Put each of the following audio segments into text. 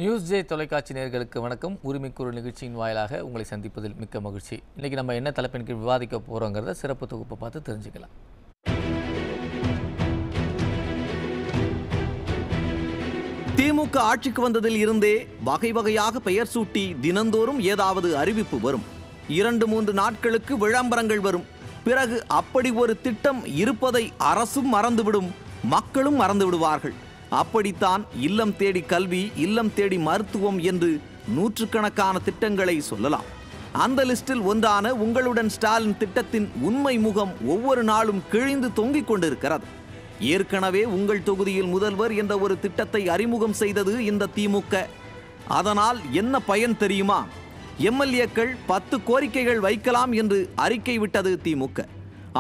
News J தொலைக்காட்சி நேயர்களுக்கு வணக்கம். உரிமைக்குரல் நிகழ்ச்சியின் வாயிலாக உங்களை சந்திப்பதில் மிக்க மகிழ்ச்சி. இன்றைக்கி நம்ம என்ன தலைப்பின் கீழ் விவாதிக்க போகிறோங்கிறத சிறப்பு தொகுப்பை பார்த்து தெரிஞ்சுக்கலாம். திமுக ஆட்சிக்கு வந்ததில் இருந்தே வகை வகையாக பெயர் சூட்டி தினந்தோறும் ஏதாவது அறிவிப்பு வரும். 2-3 நாட்களுக்கு விளம்பரங்கள் வரும். பிறகு அப்படி ஒரு திட்டம் இருப்பதை அரசும் மறந்துவிடும், மக்களும் மறந்து விடுவார்கள். அப்படித்தான் இல்லம் தேடி கல்வி, இல்லம் தேடி மருத்துவம் என்று நூற்றுக்கணக்கான திட்டங்களை சொல்லலாம். அந்த லிஸ்டில் ஒன்றான உங்களுடன் ஸ்டாலின் திட்டத்தின் உண்மை முகம் ஒவ்வொரு நாளும் கிழிந்து தொங்கிக் கொண்டிருக்கிறது. ஏற்கனவே உங்கள் தொகுதியில் முதல்வர் என்ற ஒரு திட்டத்தை அறிமுகம் செய்தது இந்த திமுக. அதனால் என்ன பயன் தெரியுமா? எம்எல்ஏக்கள் 10 கோரிக்கைகள் வைக்கலாம் என்று அறிக்கை விட்டது திமுக.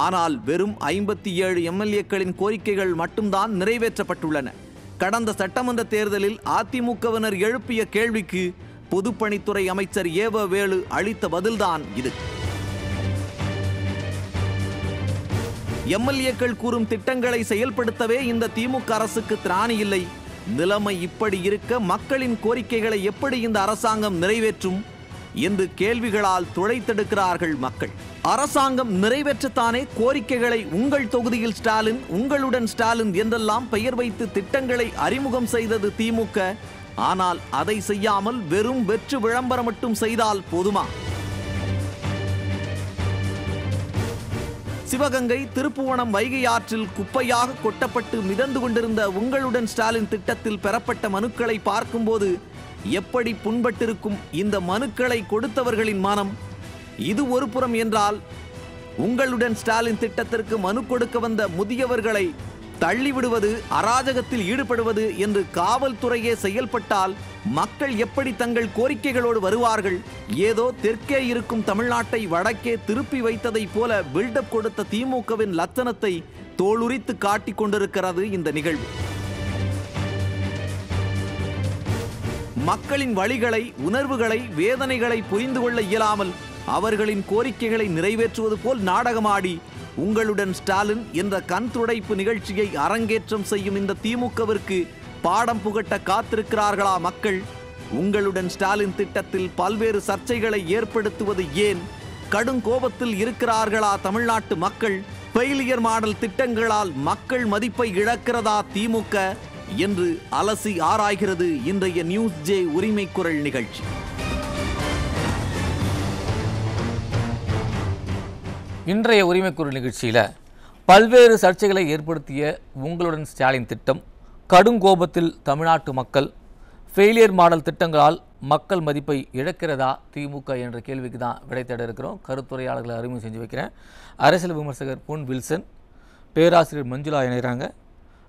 ஆனால் வெறும் 57 எம்எல்ஏக்களின் கோரிக்கைகள் மட்டும்தான் நிறைவேற்றப்பட்டுள்ளன. கடந்த சட்டமன்ற தேர்தலில் அதிமுகவினர் எழுப்பிய கேள்விக்கு பொதுப்பணித்துறை அமைச்சர் ஏவ வேலு அளித்த பதில்தான் இது. எம்எல்ஏக்கள் கூறும் திட்டங்களை செயல்படுத்தவே இந்த திமுக அரசுக்கு திராணி இல்லை. நிலைமை இப்படி இருக்க மக்களின் கோரிக்கைகளை எப்படி இந்த அரசாங்கம் நிறைவேற்றும் என்று கேள்விகளால் துளைத்தெடுக்கிறார்கள் மக்கள். அரசாங்கம் நிறைவேற்றத்தானே கோரிக்கைகளை உங்கள் தொகுதியில் ஸ்டாலின், உங்களுடன் ஸ்டாலின் என்றெல்லாம் பெயர் வைத்து திட்டங்களை அறிமுகம் செய்தது திமுக. ஆனால் அதை செய்யாமல் வெறும் வெற்று விளம்பரம் மட்டும் செய்தால் போதுமா? சிவகங்கை, திருப்புவனம் வைகை ஆற்றில் குப்பையாக கொட்டப்பட்டு மிதந்து கொண்டிருந்த உங்களுடன் ஸ்டாலின் திட்டத்தில் பெறப்பட்ட மனுக்களை பார்க்கும்போது எப்படி புண்பட்டிருக்கும் இந்த மனுக்களை கொடுத்தவர்களின் மனம்? இது ஒரு புறம் என்றால், உங்களுடன் ஸ்டாலின் திட்டத்திற்கு மனு கொடுக்க வந்த முதியவர்களை தள்ளிவிடுவது, அராஜகத்தில் ஈடுபடுவது என்று காவல்துறையே செயல்பட்டால் மக்கள் எப்படி தங்கள் கோரிக்கைகளோடு வருவார்கள்? ஏதோ தெற்கே இருக்கும் தமிழ்நாட்டை வடக்கே திருப்பி வைத்ததை போல பில்டப் கொடுத்த திமுகவின் லட்சணத்தை தோலுரித்து காட்டிக் கொண்டிருக்கிறது இந்த நிகழ்வு. மக்களின் வழிகளை, உணர்வுகளை, வேதனைகளை புரிந்து கொள்ள இயலாமல் அவர்களின் கோரிக்கைகளை நிறைவேற்றுவது போல் நாடகமாடி உங்களுடன் ஸ்டாலின் என்ற கண் துடைப்பு நிகழ்ச்சியை அரங்கேற்றம் செய்யும் இந்த திமுகவிற்கு பாடம் புகட்ட காத்திருக்கிறார்களா மக்கள்? உங்களுடன் ஸ்டாலின் திட்டத்தில் பல்வேறு சர்ச்சைகளை ஏற்படுத்துவது ஏன்? கடும் கோபத்தில் இருக்கிறார்களா தமிழ்நாட்டு மக்கள்? ஃபெயிலியர் மாடல் திட்டங்களால் மக்கள் மதிப்பை இழக்கிறதா திமுக என்று அலசி ஆராய்கிறது இன்றைய நியூஸ் ஜே உரிமை குரல் நிகழ்ச்சி. இன்றைய உரிமைக்குரல் நிகழ்ச்சியில் பல்வேறு சர்ச்சைகளை ஏற்படுத்திய உங்களுடன் ஸ்டாலின் திட்டம், கடுங்கோபத்தில் தமிழ்நாட்டு மக்கள், ஃபெயிலியர் மாடல் திட்டங்களால் மக்கள் மதிப்பை இழக்கிறதா திமுக என்ற கேள்விக்கு தான் விடை தேட இருக்கிறோம். கருத்துரையாளர்களை அறிமுகம் செஞ்சு வைக்கிறேன். அரசியல் விமர்சகர் பொன் வில்சன், பேராசிரியர் மஞ்சுளா இணைகிறாங்க.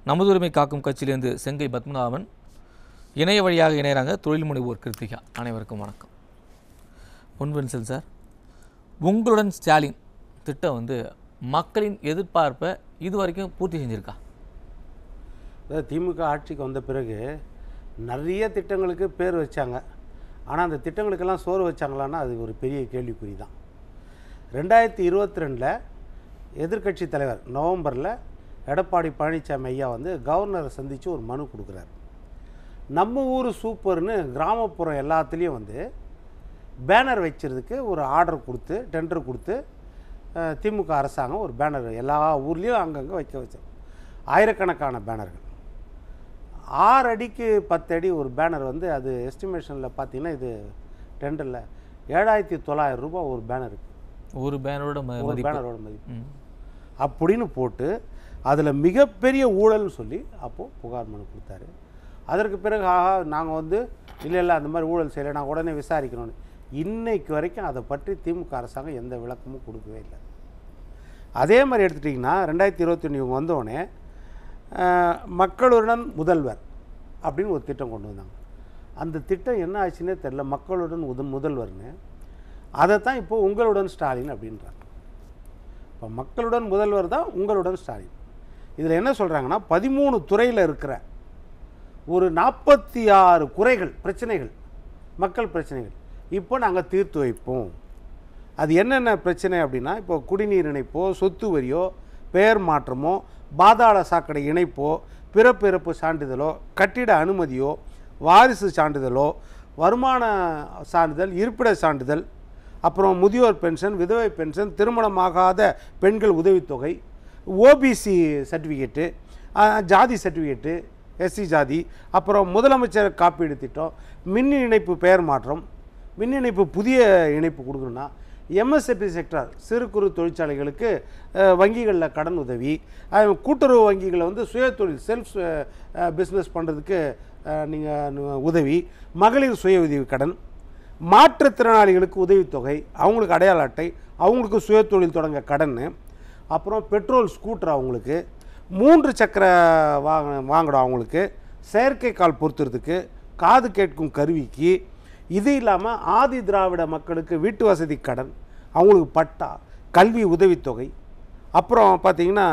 நமது உரிமை காக்கும் கட்சியிலேருந்து செங்கை பத்மநாபன், இணைய வழியாக இணைகிறாங்க தொழில் முனைவோர் கிருத்திகா. அனைவருக்கும் வணக்கம். பொன் வில்சன் சார், உங்களுடன் ஸ்டாலின் திட்டம் மக்களின் எதிர்பார்ப்பை இது வரைக்கும் பூர்த்தி செஞ்சுருக்கா? திமுக ஆட்சிக்கு வந்த பிறகு நிறைய திட்டங்களுக்கு பேர் வச்சாங்க. ஆனால் அந்த திட்டங்களுக்கெல்லாம் சோறு வச்சாங்களான்னா அது ஒரு பெரிய கேள்விக்குறி தான். 2022 எதிர்க்கட்சி தலைவர் நவம்பரில் எடப்பாடி பழனிசாமி ஐயா கவர்னரை சந்தித்து ஒரு மனு கொடுக்குறாரு. நம்ம ஊர் சூப்பர்னு கிராமப்புறம் எல்லாத்துலேயும் பேனர் வச்சுறதுக்கு ஒரு ஆர்டர் கொடுத்து, டெண்டர் கொடுத்து திமுக அரசாங்கம் ஒரு பேனர் எல்லா ஊர்லேயும் அங்கங்கே வைக்க வச்சோம். ஆயிரக்கணக்கான பேனர்கள், 6 அடிக்கு 10 அடி ஒரு பேனர் அது எஸ்டிமேஷனில் பார்த்தீங்கன்னா இது டெண்டரில் 7,900 ரூபாய் ஒரு பேனருக்கு. ஒரு பேனரோட மதிப்பு அப்படின்னு போட்டு அதில் மிகப்பெரிய ஊழல்னு சொல்லி அப்போது புகார் மனு கொடுத்தாரு. அதற்கு பிறகு நாங்கள் இல்லை அந்த மாதிரி ஊழல் செய்யலை, நான் உடனே விசாரிக்கணும்னு. இன்னைக்கு வரைக்கும் அதை பற்றி திமுக அரசாங்கம் எந்த விளக்கமும் கொடுக்கவே இல்லை. அதே மாதிரி எடுத்துட்டிங்கன்னா 2021 இவங்க வந்தோடனே மக்களுடன் முதல்வர் அப்படின்னு ஒரு திட்டம் கொண்டு வந்தாங்க. அந்த திட்டம் என்ன ஆச்சுன்னே தெரில. மக்களுடன் முதல்வர்னு அதை தான் இப்போது உங்களுடன் ஸ்டாலின் அப்படின்றாங்க. இப்போ மக்களுடன் முதல்வர் தான் உங்களுடன் ஸ்டாலின். இதில் என்ன சொல்கிறாங்கன்னா 13 துறையில் இருக்கிற ஒரு 46 குறைகள், பிரச்சனைகள், மக்கள் பிரச்சனைகள் இப்போ நாங்கள் தீர்த்து வைப்போம். அது என்னென்ன பிரச்சனை அப்படின்னா, இப்போ குடிநீர் இணைப்போ, சொத்து வரியோ, பெயர் மாற்றமோ, பாதாள சாக்கடை இணைப்போ, பிறப்பு சான்றிதழோ, கட்டிட அனுமதியோ, வாரிசு சான்றிதழோ, வருமான சான்றிதழ், இருப்பிட சான்றிதழ், அப்புறம் முதியோர் பென்ஷன், விதவை பென்ஷன், திருமணமாகாத பெண்கள் உதவித்தொகை, ஓபிசி சர்டிஃபிகேட்டு, ஜாதி சர்டிஃபிகேட்டு, எஸ்சி ஜாதி, அப்புறம் முதலமைச்சர் காப்பீடு திட்டம், மின் இணைப்பு பெயர் மாற்றம், மின் இணைப்பு புதிய இணைப்பு கொடுக்கணும்னா, எம்எஸ்எப்பி செக்டார் சிறு குறு தொழிற்சாலைகளுக்கு வங்கிகளில் கடன் உதவி, கூட்டுறவு வங்கிகளில் வந்து சுயதொழில் செல்ஃப் பிஸ்னஸ் பண்ணுறதுக்கு நீங்கள் உதவி, மகளிர் சுய உதவி கடன், மாற்றுத்திறனாளிகளுக்கு உதவித்தொகை, அவங்களுக்கு அடையாள அட்டை, அவங்களுக்கு சுயதொழில் தொடங்க கடன், அப்புறம் பெட்ரோல் ஸ்கூட்டர் அவங்களுக்கு, 3 சக்கர வாங்கணும் அவங்களுக்கு, செயற்கைக்கால் பொருத்துறதுக்கு, காது கேட்கும் கருவிக்கு, இது இல்லாமல் ஆதி திராவிட மக்களுக்கு வீட்டு வசதி கடன், அவங்களுக்கு பட்டா, கல்வி உதவித்தொகை, அப்புறம் பார்த்திங்கன்னா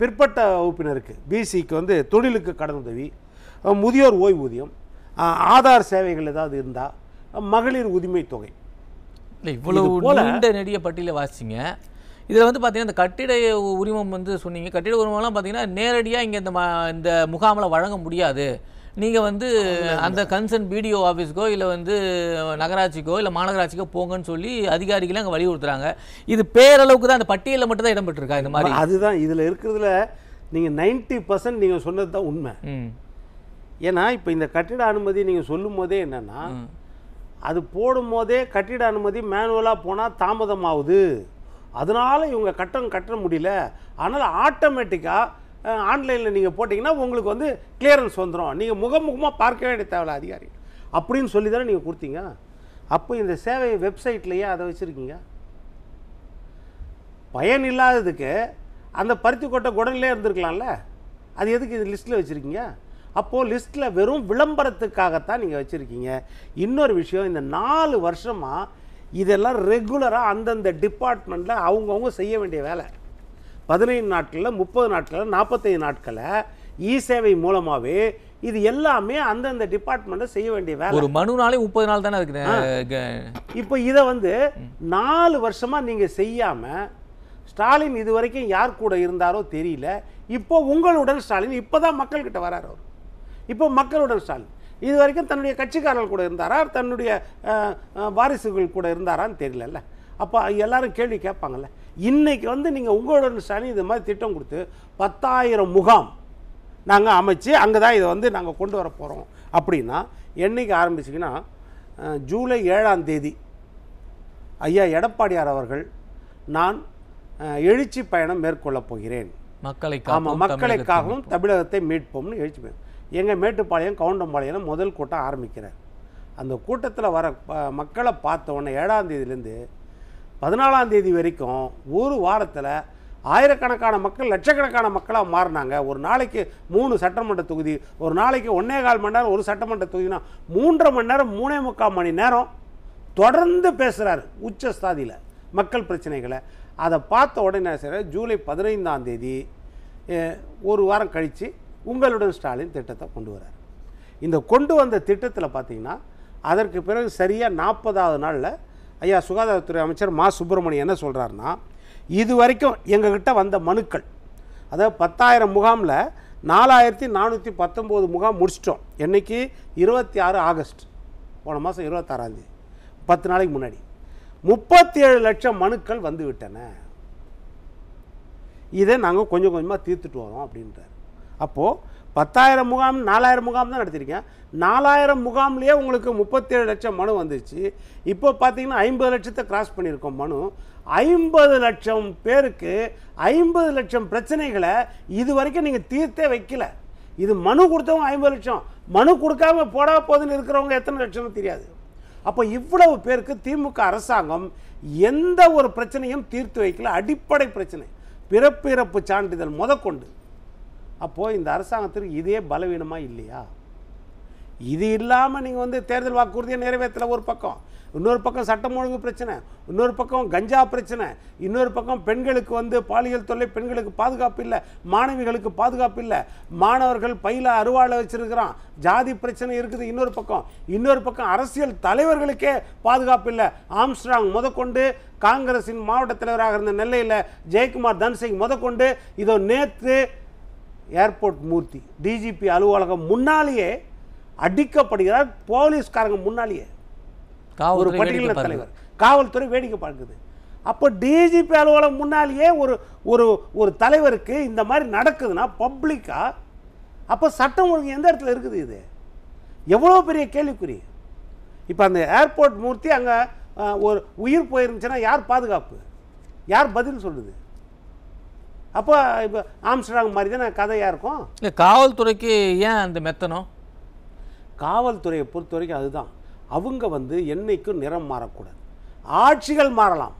பிற்பட்ட வகுப்பினருக்கு பிசிக்கு வந்து தொழிலுக்கு கடன் உதவி, முதியோர் ஓய்வூதியம், ஆதார் சேவைகள் ஏதாவது இருந்தால், மகளிர் உரிமை தொகை. இல்லை, இவ்வளவு நீண்ட நெடிய பட்டியலை வாசிச்சிங்க. இதில் வந்து பார்த்தீங்கன்னா இந்த கட்டிட உரிமம் வந்து சொன்னீங்க. கட்டிட உரிமம்லாம் பார்த்தீங்கன்னா நேரடியாக இங்கே இந்த முகாமில் வழங்க முடியாது. நீங்கள் வந்து அந்த கன்சர்ன் பிடிஓ ஆஃபீஸ்க்கோ இல்லை வந்து நகராட்சிக்கோ இல்லை மாநகராட்சிக்கோ போங்கன்னு சொல்லி அதிகாரிகளை அங்கே வலியுறுத்துறாங்க. இது பேரளவுக்கு தான் அந்த பட்டியலில் மட்டும் தான் இடம்பெற்றிருக்கா இந்த மாதிரி? அதுதான் இதில் இருக்கிறதுல நீங்கள் 90% நீங்கள் சொன்னது தான் உண்மை. ஏன்னா இப்போ இந்த கட்டிட அனுமதி நீங்கள் சொல்லும் போதே என்னென்னா, அது போடும் போதே கட்டிட அனுமதி மேனுவலாக போனால் தாமதமாகுது, அதனால் இவங்க கட்ட முடியல, அதனால் ஆட்டோமேட்டிக்காக ஆன்லைனில் நீங்கள் போட்டிங்கன்னா உங்களுக்கு வந்து கிளியரன்ஸ் வந்துடும், நீங்கள் முகமுகமாக பார்க்க வேண்டிய தேவையில்ல அதிகாரி அப்படின்னு சொல்லி தானே நீங்கள் கொடுத்தீங்க. அப்போ இந்த சேவை வெப்சைட்லேயே அதை வச்சுருக்கீங்க. பயன் இல்லாததுக்கு அந்த பருத்தி கொட்டை குடல்லே இருந்திருக்கலாம்ல, அது எதுக்கு இது லிஸ்ட்டில் வச்சுருக்கீங்க? அப்போது லிஸ்ட்டில் வெறும் விளம்பரத்துக்காகத்தான் நீங்கள் வச்சுருக்கீங்க. இன்னொரு விஷயம், இந்த 4 வருஷமாக இதெல்லாம் ரெகுலராக அந்தந்த டிபார்ட்மெண்ட்டில் அவங்கவுங்க செய்ய வேண்டிய வேலை. 15 நாட்களில், 30 நாட்களில், 45 நாட்களில் இ சேவை மூலமாகவே இது எல்லாமே அந்தந்த டிபார்ட்மெண்ட்டில் செய்ய வேண்டிய வேலை. ஒரு மனுனாலே 30 நாள் தானே இருக்குது. இப்போ இதை வந்து 4 வருஷமாக நீங்கள் செய்யாமல், ஸ்டாலின் இது வரைக்கும் யார் கூட இருந்தாரோ தெரியல, இப்போ உங்களுடன் ஸ்டாலின் இப்போ தான் மக்கள்கிட்ட வரார். அவர் இப்போ மக்களுடன் ஸ்டாலின் இது வரைக்கும் தன்னுடைய கட்சிக்காரர்கள் கூட இருந்தாரா, தன்னுடைய வாரிசுகள் கூட இருந்தாரான்னு தெரியல. அப்போ எல்லாரும் கேள்வி கேட்பாங்கல்ல. இன்றைக்கி வந்து நீங்கள் உங்களுடன் ஸ்டாலின் இது மாதிரி திட்டம் கொடுத்து 10,000 முகாம் நாங்கள் அமைச்சு அங்கே தான் இதை வந்து நாங்கள் கொண்டு வர போகிறோம் அப்படின்னா, என்றைக்கு ஆரம்பிச்சிங்கன்னா, ஜூலை 7ஆம் தேதி ஐயா எடப்பாடியார் அவர்கள் நான் எழுச்சி பயணம் மேற்கொள்ளப் போகிறேன், மக்களுக்காகவும் தமிழகத்தை மீட்போம்னு எழுச்சி பயணம். எங்கள் மேட்டுப்பாளையம் கவுண்டம்பாளையம் முதல் கூட்டம் ஆரம்பிக்கிறார். அந்த கூட்டத்தில் வர மக்களை பார்த்த உடனே 7ஆம் தேதியிலேருந்து 14ஆம் தேதி வரைக்கும் ஒரு வாரத்தில் ஆயிரக்கணக்கான மக்கள், லட்சக்கணக்கான மக்களாக மாறினாங்க. ஒரு நாளைக்கு 3 சட்டமன்ற தொகுதி, ஒரு நாளைக்கு 1.25 மணி நேரம் ஒரு சட்டமன்ற தொகுதினா 3.5 மணி நேரம் 3.25 மணி நேரம் தொடர்ந்து பேசுகிறார் உச்சஸ்தாதியில் மக்கள் பிரச்சனைகளை. அதை பார்த்த உடனே சார் ஜூலை 15ஆம் தேதி ஒரு வாரம் கழித்து உங்களுடன் ஸ்டாலின் திட்டத்தை கொண்டு வரார். இந்த கொண்டு வந்த திட்டத்தில் பார்த்தீங்கன்னா, அதற்கு பிறகு சரியாக 40ஆவது நாளில் ஐயா சுகாதாரத்துறை அமைச்சர் மா சுப்பிரமணியன் என்ன சொல்கிறாருன்னா, இது வரைக்கும் எங்ககிட்ட வந்த மனுக்கள், அதாவது 10,000 முகாமில் 4,419 முகாம் முடிச்சிட்டோம். என்றைக்கு? 26 ஆகஸ்ட், போன மாதம் 26ஆம் தேதி, 10 நாளைக்கு முன்னாடி 37 லட்சம் மனுக்கள் வந்து விட்டன. இதை நாங்கள் கொஞ்சம் கொஞ்சமாக தீர்த்துட்டு வரோம் அப்படின்றார். அப்போது 10,000 முகாம் 4,000 முகாம் தான் நடத்திருக்கேன். 4,000 முகாம்லேயே உங்களுக்கு 37 லட்சம் மனு வந்துச்சு. இப்போ பார்த்தீங்கன்னா 50 லட்சத்தை கிராஸ் பண்ணியிருக்கோம் மனு. 50 லட்சம் பேருக்கு 50 லட்சம் பிரச்சனைகளை இது வரைக்கும் நீங்கள் தீர்த்தே வைக்கல. இது மனு கொடுத்தவங்க 50 லட்சம், மனு கொடுக்காம போடா போதுன்னு இருக்கிறவங்க எத்தனை லட்சம்னு தெரியாது. அப்போ இவ்வளவு பேருக்கு திமுக அரசாங்கம் எந்த ஒரு பிரச்சனையும் தீர்த்து வைக்கல. அடிப்படை பிரச்சனை, பிறப்பிறப்பு சான்றிதழ் முதற்கொண்டு. அப்போது இந்த அரசாங்கத்திற்கு இதே பலவீனமாக இல்லையா? இது இல்லாமல் நீங்கள் வந்து தேர்தல் வாக்குறுதியை நிறைவேற்றல ஒரு பக்கம், இன்னொரு பக்கம் சட்டம் ஒழுங்கு பிரச்சனை, இன்னொரு பக்கம் கஞ்சா பிரச்சனை, இன்னொரு பக்கம் பெண்களுக்கு வந்து பாலியல் தொல்லை, பெண்களுக்கு பாதுகாப்பு இல்லை, மாணவிகளுக்கு பாதுகாப்பு இல்லை, மாணவர்கள் பையில அருவாளை வச்சிருக்கிறான், ஜாதி பிரச்சனை இருக்குது இன்னொரு பக்கம் அரசியல் தலைவர்களுக்கே பாதுகாப்பு இல்லை. ஆம்ஸ்ட்ராங் முதற்கொண்டு, காங்கிரஸின் மாவட்ட தலைவராக இருந்த நெல்லையில் ஜெயக்குமார் தன்சிங் முதற்கொண்டு, இதோ நேற்று ஏர்போர்ட் மூர்த்தி டிஜிபி அலுவலகம் முன்னாலேயே அடிக்கப்படுகிறார் போலீஸ்காரங்க முன்னாலேயே. ஒரு பட்டியலின தலைவர், காவல்துறை வேடிக்கை பார்க்குது. அப்போ டிஜிபி அலுவலகம் முன்னாலேயே ஒரு தலைவருக்கு இந்த மாதிரி நடக்குதுன்னா பப்ளிக்கா, அப்போ சட்டம் ஒழுங்கு எந்த இடத்துல இருக்குது? இது எவ்வளோ பெரிய கேள்விக்குறி. இப்போ அந்த ஏர்போர்ட் மூர்த்தி அங்கே ஒரு உயிர் போயிருந்துச்சுன்னா யார் பாதுகாப்பு, யார் பதில் சொல்லுது? அப்போ இப்போ ஆம்ஸ்டர்டாம் மாதிரி தானே கதையாக இருக்கும். இல்லை, காவல்துறைக்கு ஏன் அந்த மெத்தனம்? காவல்துறையை பொறுத்த வரைக்கும் அதுதான், அவங்க என்னைக்கும் நிறம் மாறக்கூடாது. ஆட்சிகள் மாறலாம்,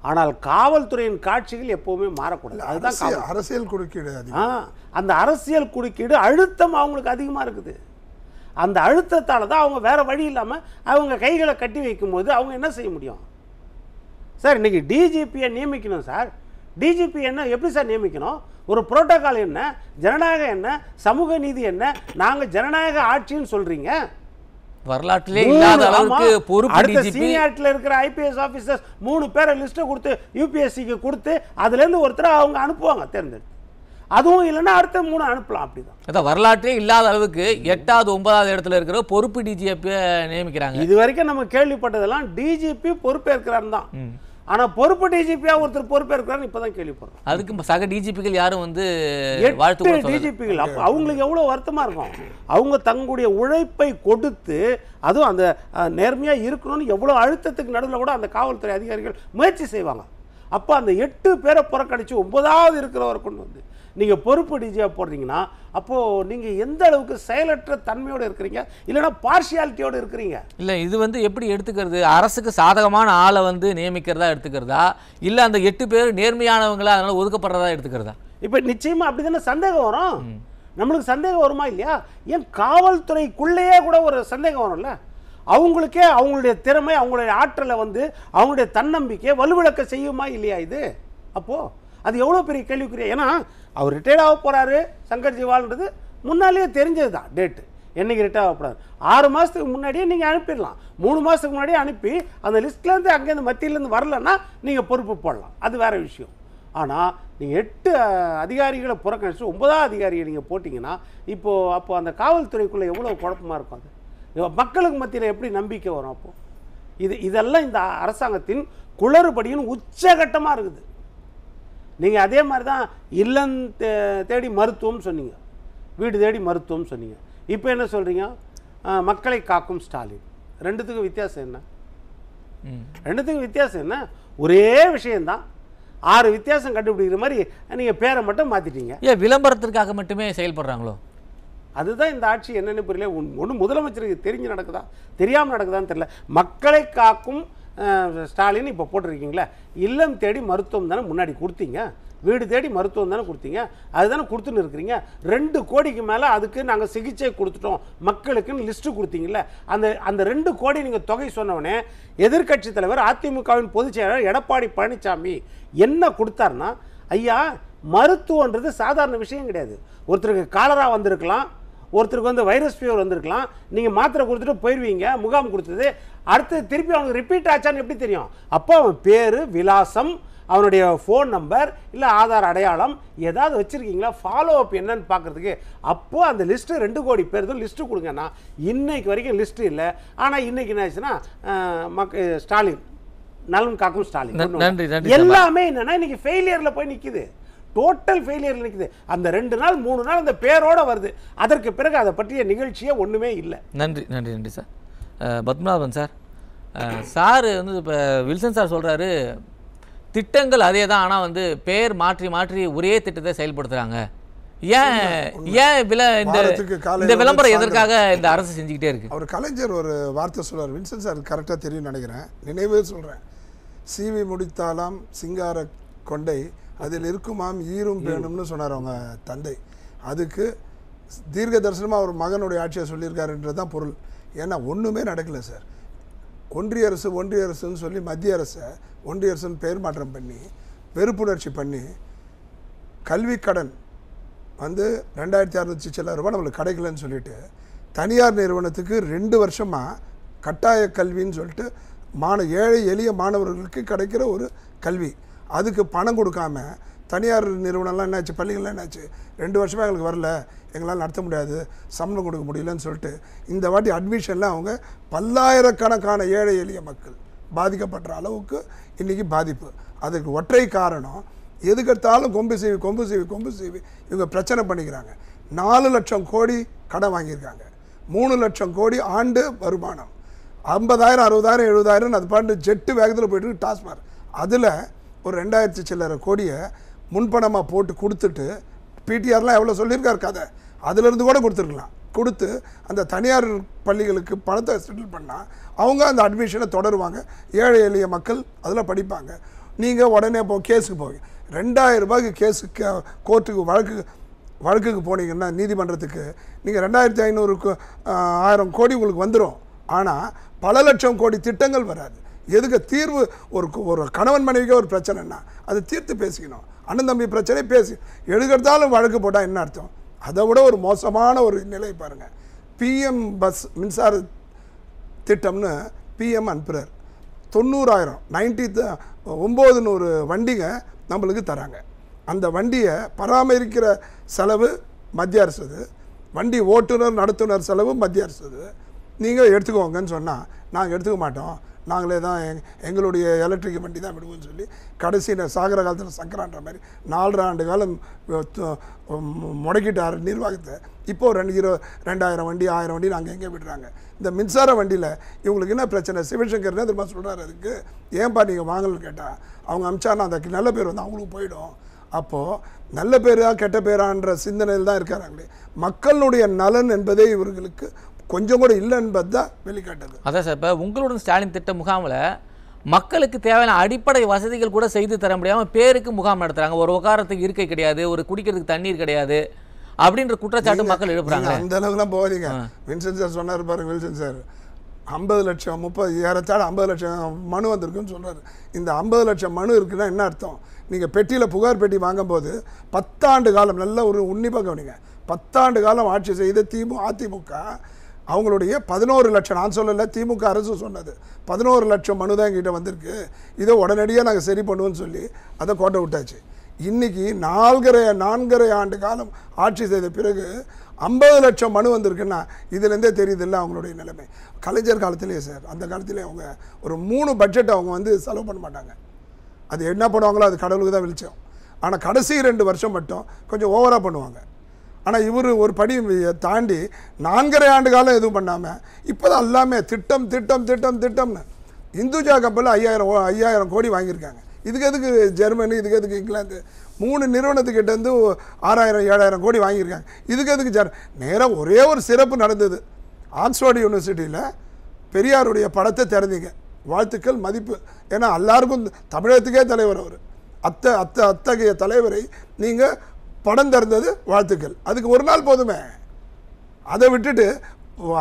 ஆனால் காவல்துறையின் காட்சிகள் எப்பவுமே மாறக்கூடாது. அதுதான் அரசியல் குறுக்கீடு. அந்த அரசியல் குறுக்கீடு அழுத்தம் அவங்களுக்கு அதிகமாக இருக்குது. அந்த அழுத்தத்தால் தான் அவங்க வேற வழி இல்லாமல் அவங்க கைகளை கட்டி வைக்கும்போது அவங்க என்ன செய்ய முடியும்? சார் இன்னைக்கு டிஜிபியை நியமிக்கணும் சார். டிஜிபி என்ன, எப்படி சார் நியமிக்கணும்? ஒரு புரோட்டோகால் என்ன, ஜனநாயகம் என்ன, சமூக நீதி என்ன? நாங்கள் ஜனநாயக ஆட்சின்னு சொல்றீங்க. வரலாற்றிலே இல்லாத அளவுக்கு பொறுப்பு டிஜிபி. சீனியாரிட்டியில் இருக்கிற ஐபிஎஸ் ஆஃபீஸர்ஸ் 3 பேரை லிஸ்ட்டை கொடுத்து யூபிஎஸ்சிக்கு கொடுத்து அதுலேருந்து ஒருத்தரை அவங்க அனுப்புவாங்க தேர்ந்தெடுத்து. அதுவும் இல்லைன்னா அடுத்த 3 அனுப்பலாம். அப்படிதான். அதான் வரலாற்றே இல்லாத அளவுக்கு 8வது 9வது இடத்துல இருக்கிற பொறுப்பு டிஜிபியை நியமிக்கிறாங்க. இது வரைக்கும் நம்ம கேள்விப்பட்டதெல்லாம் டிஜிபி பொறுப்பேற்கிறார் தான். ஆனால் பொறுப்பு டிஜிபியா ஒருத்தர் பொறுப்பேற்கிறான்னு இப்போதான் கேள்விப்படுறோம். அதுக்கு சக டிஜிபிகள் யாரும் வாழ்த்து டிஜிபிகள் அவங்களுக்கு எவ்வளோ வருத்தமாக இருக்கும். அவங்க தங்களுடைய உழைப்பை கொடுத்து அதுவும் அந்த நேர்மையாக இருக்கணும்னு எவ்வளோ அழுத்தத்துக்கு நடுவில் கூட அந்த காவல்துறை அதிகாரிகள் முயற்சி செய்வாங்க. அப்போ அந்த 8 பேரை புறக்கணித்து 9வது இருக்கிறவரை கொண்டு நீங்கள் பொறுப்பு டிஜியாக போடுறீங்கன்னா அப்போது நீங்கள் எந்த அளவுக்கு செயலற்ற தன்மையோடு இருக்கிறீங்க, இல்லைன்னா பார்ஷியாலிட்டியோடு இருக்கிறீங்க. இல்லை, இது எப்படி எடுத்துக்கிறது? அரசுக்கு சாதகமான ஆளை நியமிக்கிறதா எடுத்துக்கிறதா, இல்லை அந்த 8 பேர் நேர்மையானவங்களா அதனால் ஒதுக்கப்படுறதா எடுத்துக்கிறதா? இப்போ நிச்சயமாக அப்படி தானே சந்தேகம் வரும். நம்மளுக்கு சந்தேகம் வருமா இல்லையா? ஏன் காவல்துறைக்குள்ளேயே கூட ஒரு சந்தேகம் வரும்ல. அவங்களுக்கே அவங்களுடைய திறமை, அவங்களுடைய ஆற்றலை அவங்களுடைய தன்னம்பிக்கையை வலுவிழக்க செய்யுமா இல்லையா இது? அப்போது அது எவ்வளோ பெரிய கேள்விக்குரிய. ஏன்னா அவர் ரிட்டையர்ட் ஆக போகிறாரு சங்கர் ஜிவால்ன்றது முன்னாலேயே தெரிஞ்சது தான். டேட்டு என்றைக்கு ரிட்டையர் ஆகக்கூடாது 6 மாதத்துக்கு முன்னாடியே நீங்கள் அனுப்பிடலாம். 3 மாதத்துக்கு முன்னாடியே அனுப்பி அந்த லிஸ்ட்லேருந்து அங்கேருந்து மத்தியிலேருந்து வரலன்னா நீங்கள் பொறுப்பு போடலாம், அது வேறு விஷயம். ஆனால் நீங்கள் 8 அதிகாரிகளை புறக்கணிச்சு 9வது அதிகாரியை நீங்கள் போட்டிங்கன்னா அப்போ அந்த காவல்துறைக்குள்ளே எவ்வளோ குழப்பமாக இருக்கும். அது மக்களுக்கு மத்தியில் எப்படி நம்பிக்கை வரும்? அப்போது இதெல்லாம் இந்த அரசாங்கத்தின் குளறுபடியின் உச்சகட்டமாக இருக்குது. நீங்கள் அதே மாதிரி தான் இல்லம் தேடி மருத்துவம் சொன்னீங்க, வீடு தேடி மருத்துவம் சொன்னீங்க. இப்போ என்ன சொல்கிறீங்க? மக்களை காக்கும் ஸ்டாலின். ரெண்டுத்துக்கும் வித்தியாசம் என்ன? ரெண்டுத்துக்கும் வித்தியாசம் என்ன? ஒரே விஷயந்தான். 6 வித்தியாசம் கண்டுபிடிக்கிற மாதிரி நீங்கள் பேரை மட்டும் மாற்றிட்டீங்க. ஏன் விளம்பரத்திற்காக மட்டுமே செயல்படுறாங்களோ? அதுதான் இந்த ஆட்சி என்னென்னு புரியல. ஒன்று முதலமைச்சருக்கு தெரிஞ்சு நடக்குதா, தெரியாமல் நடக்குதான்னு தெரியல. மக்களை காக்கும் ஸ்டாலின் இப்போ போட்டிருக்கீங்களா? இல்லம் தேடி மருத்துவம் தானே முன்னாடி கொடுத்தீங்க, வீடு தேடி மருத்துவம் தானே கொடுத்தீங்க, அதுதானே கொடுத்துன்னு இருக்கிறீங்க. 2 கோடிக்கு மேலே அதுக்கு நாங்கள் சிகிச்சை கொடுத்துட்டோம் மக்களுக்குன்னு லிஸ்ட்டு கொடுத்தீங்கல்ல. அந்த 2 கோடி நீங்கள் தொகை சொன்னவொடனே எதிர்க்கட்சி தலைவர் அதிமுகவின் பொதுச் செயலாளர் எடப்பாடி பழனிசாமி என்ன கொடுத்தாருன்னா, ஐயா மருத்துவன்றது சாதாரண விஷயம் கிடையாது. ஒருத்தருக்கு காலரா வந்திருக்கலாம், ஒருத்தருக்கு வைரஸ் ஃபீவர் வந்திருக்கலாம், நீங்கள் மாத்திரை கொடுத்துட்டு போயிடுவீங்க, முகாம் கொடுத்தது அடுத்து திருப்பி அவனுக்கு ரிப்பீட் ஆச்சான்னு எப்படி தெரியும்? அப்போ அவன் பேர், விலாசம், அவனுடைய ஃபோன் நம்பர், இல்லை ஆதார் அடையாளம் ஏதாவது வச்சுருக்கீங்களா, ஃபாலோ அப் என்னன்னு பார்க்குறதுக்கு. அப்போது அந்த லிஸ்ட்டு 2 கோடி பேர் தான் லிஸ்ட்டு கொடுங்கன்னா இன்னைக்கு வரைக்கும் லிஸ்ட்டு இல்லை. ஆனால் இன்னைக்கு என்ன ஆச்சுன்னா ஸ்டாலின், நலன் காக்கும் ஸ்டாலின் எல்லாமே என்னன்னா இன்னைக்கு ஃபெயிலியரில் போய் நிற்கிது. டோட்டல் ஃபெயிலியரில் நிற்குது. அந்த 2 நாள் 3 நாள் அந்த பேரோடு வருது. அதற்கு பிறகு அதை பற்றிய நிகழ்ச்சியே ஒன்றுமே இல்லை. நன்றி சார். பத்மநாபன் சார், சார் இப்போ வில்சன் சார் சொல்கிறாரு திட்டங்கள் அதே தான், ஆனால் பேர் மாற்றி மாற்றி ஒரே திட்டத்தை செயல்படுத்துகிறாங்க. ஏன் இந்த விளம்பரம் எதற்காக இந்த அரசு செஞ்சுக்கிட்டே இருக்கு? அவர் கலைஞர் ஒரு வார்த்தை சொல்றார், வில்சன் சார் கரெக்டாக தெரியும் நினைக்கிறேன், நினைவே சொல்கிறேன். சீவி முடித்தாலாம் சிங்கார கொண்டை அதில் இருக்குமாம் ஈரும் வேணும்னு சொன்னார் அவங்க தந்தை. அதுக்கு தீர்க்க தரிசனமாக அவர் மகனுடைய ஆட்சியை சொல்லியிருக்காருன்றது தான் பொருள். ஏன்னா ஒன்றுமே நடக்கலை சார். ஒன்றிய அரசுன்னு சொல்லி மத்திய அரசை ஒன்றிய அரசுன்னு பெயர் மாற்றம் பண்ணி வெறுப்புணர்ச்சி பண்ணி கல்வி கடன் 2600 சில்லற ரூபாய் நம்மளுக்கு கிடைக்கலன்னு சொல்லிட்டு தனியார் நிறுவனத்துக்கு 2 வருஷமாக கட்டாய கல்வின்னு சொல்லிட்டு ஏழை எளிய மாணவர்களுக்கு கிடைக்கிற ஒரு கல்வி, அதுக்கு பணம் கொடுக்காம தனியார் நிறுவனம்லாம் என்னாச்சு, பள்ளிகள்லாம் என்னாச்சு, 2 வருஷமாக எங்களுக்கு வரல, எங்களால் நடத்த முடியாது, சம்பளம் கொடுக்க முடியலன்னு சொல்லிட்டு இந்த வாட்டி அட்மிஷனில் அவங்க பல்லாயிரக்கணக்கான ஏழை எளிய மக்கள் பாதிக்கப்படுற அளவுக்கு இன்றைக்கி பாதிப்பு. அதுக்கு ஒற்றை காரணம், எதுக்கெடுத்தாலும் கொம்பு சீவி இவங்க பிரச்சனை பண்ணிக்கிறாங்க. 4 லட்சம் கோடி கடன் வாங்கியிருக்காங்க, 3 லட்சம் கோடி ஆண்டு வருமானம், 50,000 60,000 70,000 அது பாட்டு ஜெட்டு வேகத்தில் போய்ட்டு டாஸ்மாக். அதில் ஒரு 2000 சில்லரை கோடியை முன்பணமாக போட்டு கொடுத்துட்டு, பிடிஆர்லாம் எவ்வளோ சொல்லியிருக்காரு கதை, அதிலிருந்து கூட கொடுத்துருக்கலாம். கொடுத்து அந்த தனியார் பள்ளிகளுக்கு பணத்தை செட்டில் பண்ணால் அவங்க அந்த அட்மிஷனை தொடருவாங்க, ஏழை எளிய மக்கள் அதில் படிப்பாங்க. நீங்கள் உடனே கேஸுக்கு போவீங்க. 2000 ரூபாய்க்கு கேஸுக்கு கோர்ட்டுக்கு வழக்குக்கு போனீங்கன்னா நீதிமன்றத்துக்கு நீங்கள் 2500 1000 கோடி உங்களுக்கு வந்துடும். ஆனால் பல லட்சம் கோடி திட்டங்கள் வராது. எதுக்கு தீர்வு? ஒரு கணவன் மனைவிக்கே ஒரு பிரச்சனைன்னா அது தீர்த்து பேசிக்கணும். அண்ணன் தம்பி பிரச்சனை பேசி எடுக்கிறதாலும் வழக்கு போட்டால் என்ன அர்த்தம்? அதை விட ஒரு மோசமான ஒரு நிலை பாருங்கள். பிஎம் பஸ் மின்சார திட்டம்னு பிஎம் அனுப்புகிறார். 90,000 900 வண்டிங்க நம்மளுக்கு தராங்க. அந்த வண்டியை பராமரிக்கிற செலவு மத்திய அரசுது, வண்டி ஓட்டுநர் நடத்துனர் செலவு மத்திய அரசுது. நீங்கள் எடுத்துக்கோங்கன்னு சொன்னால் நாங்கள் எடுத்துக்க மாட்டோம், நாங்களே தான் எங்களுடைய எலக்ட்ரிக் வண்டி தான் விடுவோம்னு சொல்லி கடைசியில் சாகர காலத்தில் சக்கரான்ற மாதிரி 4 ஆண்டு காலம் முடக்கிட்டார் நிர்வாகத்தை. இப்போது 2000 வண்டி 1000 வண்டி நாங்கள் எங்கே விடுறாங்க? இந்த மின்சார வண்டியில் இவங்களுக்கு என்ன பிரச்சனை? சிவசங்கர் என்ன தெரியுமா சொல்கிறாரு, அதுக்கு ஏன்பா நீங்கள் வாங்கலன்னு கேட்டால் அவங்க அமிச்சானா அந்த நல்ல பேர் வந்து அவங்களுக்கு போயிடும். அப்போது நல்ல பேரா கெட்ட பேரான்ற சிந்தனையில் தான் இருக்கிறாங்களே. மக்களுடைய நலன் என்பதே இவர்களுக்கு கொஞ்சம் கூட இல்லை என்பது தான் வெளிக்காட்டுது. அதான் சார், இப்போ உங்களுடன் ஸ்டாலின் திட்ட முகாமில் மக்களுக்கு தேவையான அடிப்படை வசதிகள் கூட செய்து தர முடியாமல் பேருக்கு முகாம் நடத்துகிறாங்க. ஒரு உட்காரத்துக்கு இருக்கை கிடையாது, ஒரு குடிக்கிறதுக்கு தண்ணீர் கிடையாது அப்படின்ற குற்றச்சாட்டு மக்கள் எழுப்புறாங்க. அந்த அளவுக்குலாம் போகாதீங்க. வில்சன் சார் சொன்னார் பாருங்க, வில்சன் சார் 50 லட்சம் 50 லட்சம் மனு வந்திருக்குன்னு சொல்கிறார். இந்த 50 லட்சம் மனு இருக்குன்னா என்ன அர்த்தம்? நீங்கள் பெட்டியில் புகார் பெட்டி வாங்கும்போது 10 ஆண்டு காலம், நல்ல ஒரு உன்னிப்பாக கவனிங்க, 10 ஆண்டு காலம் ஆட்சி செய்த அதிமுக அவங்களுடைய 11 லட்சம், நான் சொல்லலை, திமுக அரசு சொன்னது 11 லட்சம் மனு தான் எங்கிட்ட வந்திருக்கு, இதை உடனடியாக நாங்கள் சரி பண்ணுவோன்னு சொல்லி அதை கோட்டை விட்டாச்சு. இன்றைக்கி 4.5 ஆண்டு காலம் ஆட்சி செய்த பிறகு 50 லட்சம் மனு வந்திருக்குன்னா இதுலேருந்தே தெரியுதில்ல அவங்களுடைய நிலைமை. கலைஞர் காலத்திலே சார், அந்த காலத்திலே அவங்க ஒரு 3 பட்ஜெட் அவங்க வந்து செலவு பண்ண மாட்டாங்க. அது என்ன பண்ணுவாங்களோ அது கடவுளுக்கு தான் வெளிச்சம். ஆனால் கடைசி 2 வருஷம் மட்டும் கொஞ்சம் ஓவராக பண்ணுவாங்க. ஆனால் இவர் ஒரு படி தாண்டி 4.5 ஆண்டு காலம் எதுவும் பண்ணாமல் இப்போ தான் எல்லாமே திட்டம்னு இந்துஜா கப்பலில் 5000 கோடி வாங்கியிருக்காங்க. இதுக்கு எதுக்கு ஜெர்மனி, இதுக்கு எதுக்கு இங்கிலாந்து, 3 நிறுவனத்துக்கிட்டேருந்து 6000-7000 கோடி வாங்கியிருக்காங்க. இதுக்கு எதுக்கு நேராக ஒரே ஒரு சிறப்பு நடந்தது. ஆக்ஸ்ஃபோர்டு யூனிவர்சிட்டியில் பெரியாருடைய படத்தை திறந்தீங்க, வாழ்த்துக்கள், மதிப்பு. ஏன்னா எல்லாருக்கும் தமிழகத்துக்கே தலைவர் அவர், அத்தகைய தலைவரை நீங்கள் படம் திறந்தது, வாழ்த்துக்கள். அதுக்கு ஒரு நாள் போதுமே. அதை விட்டுட்டு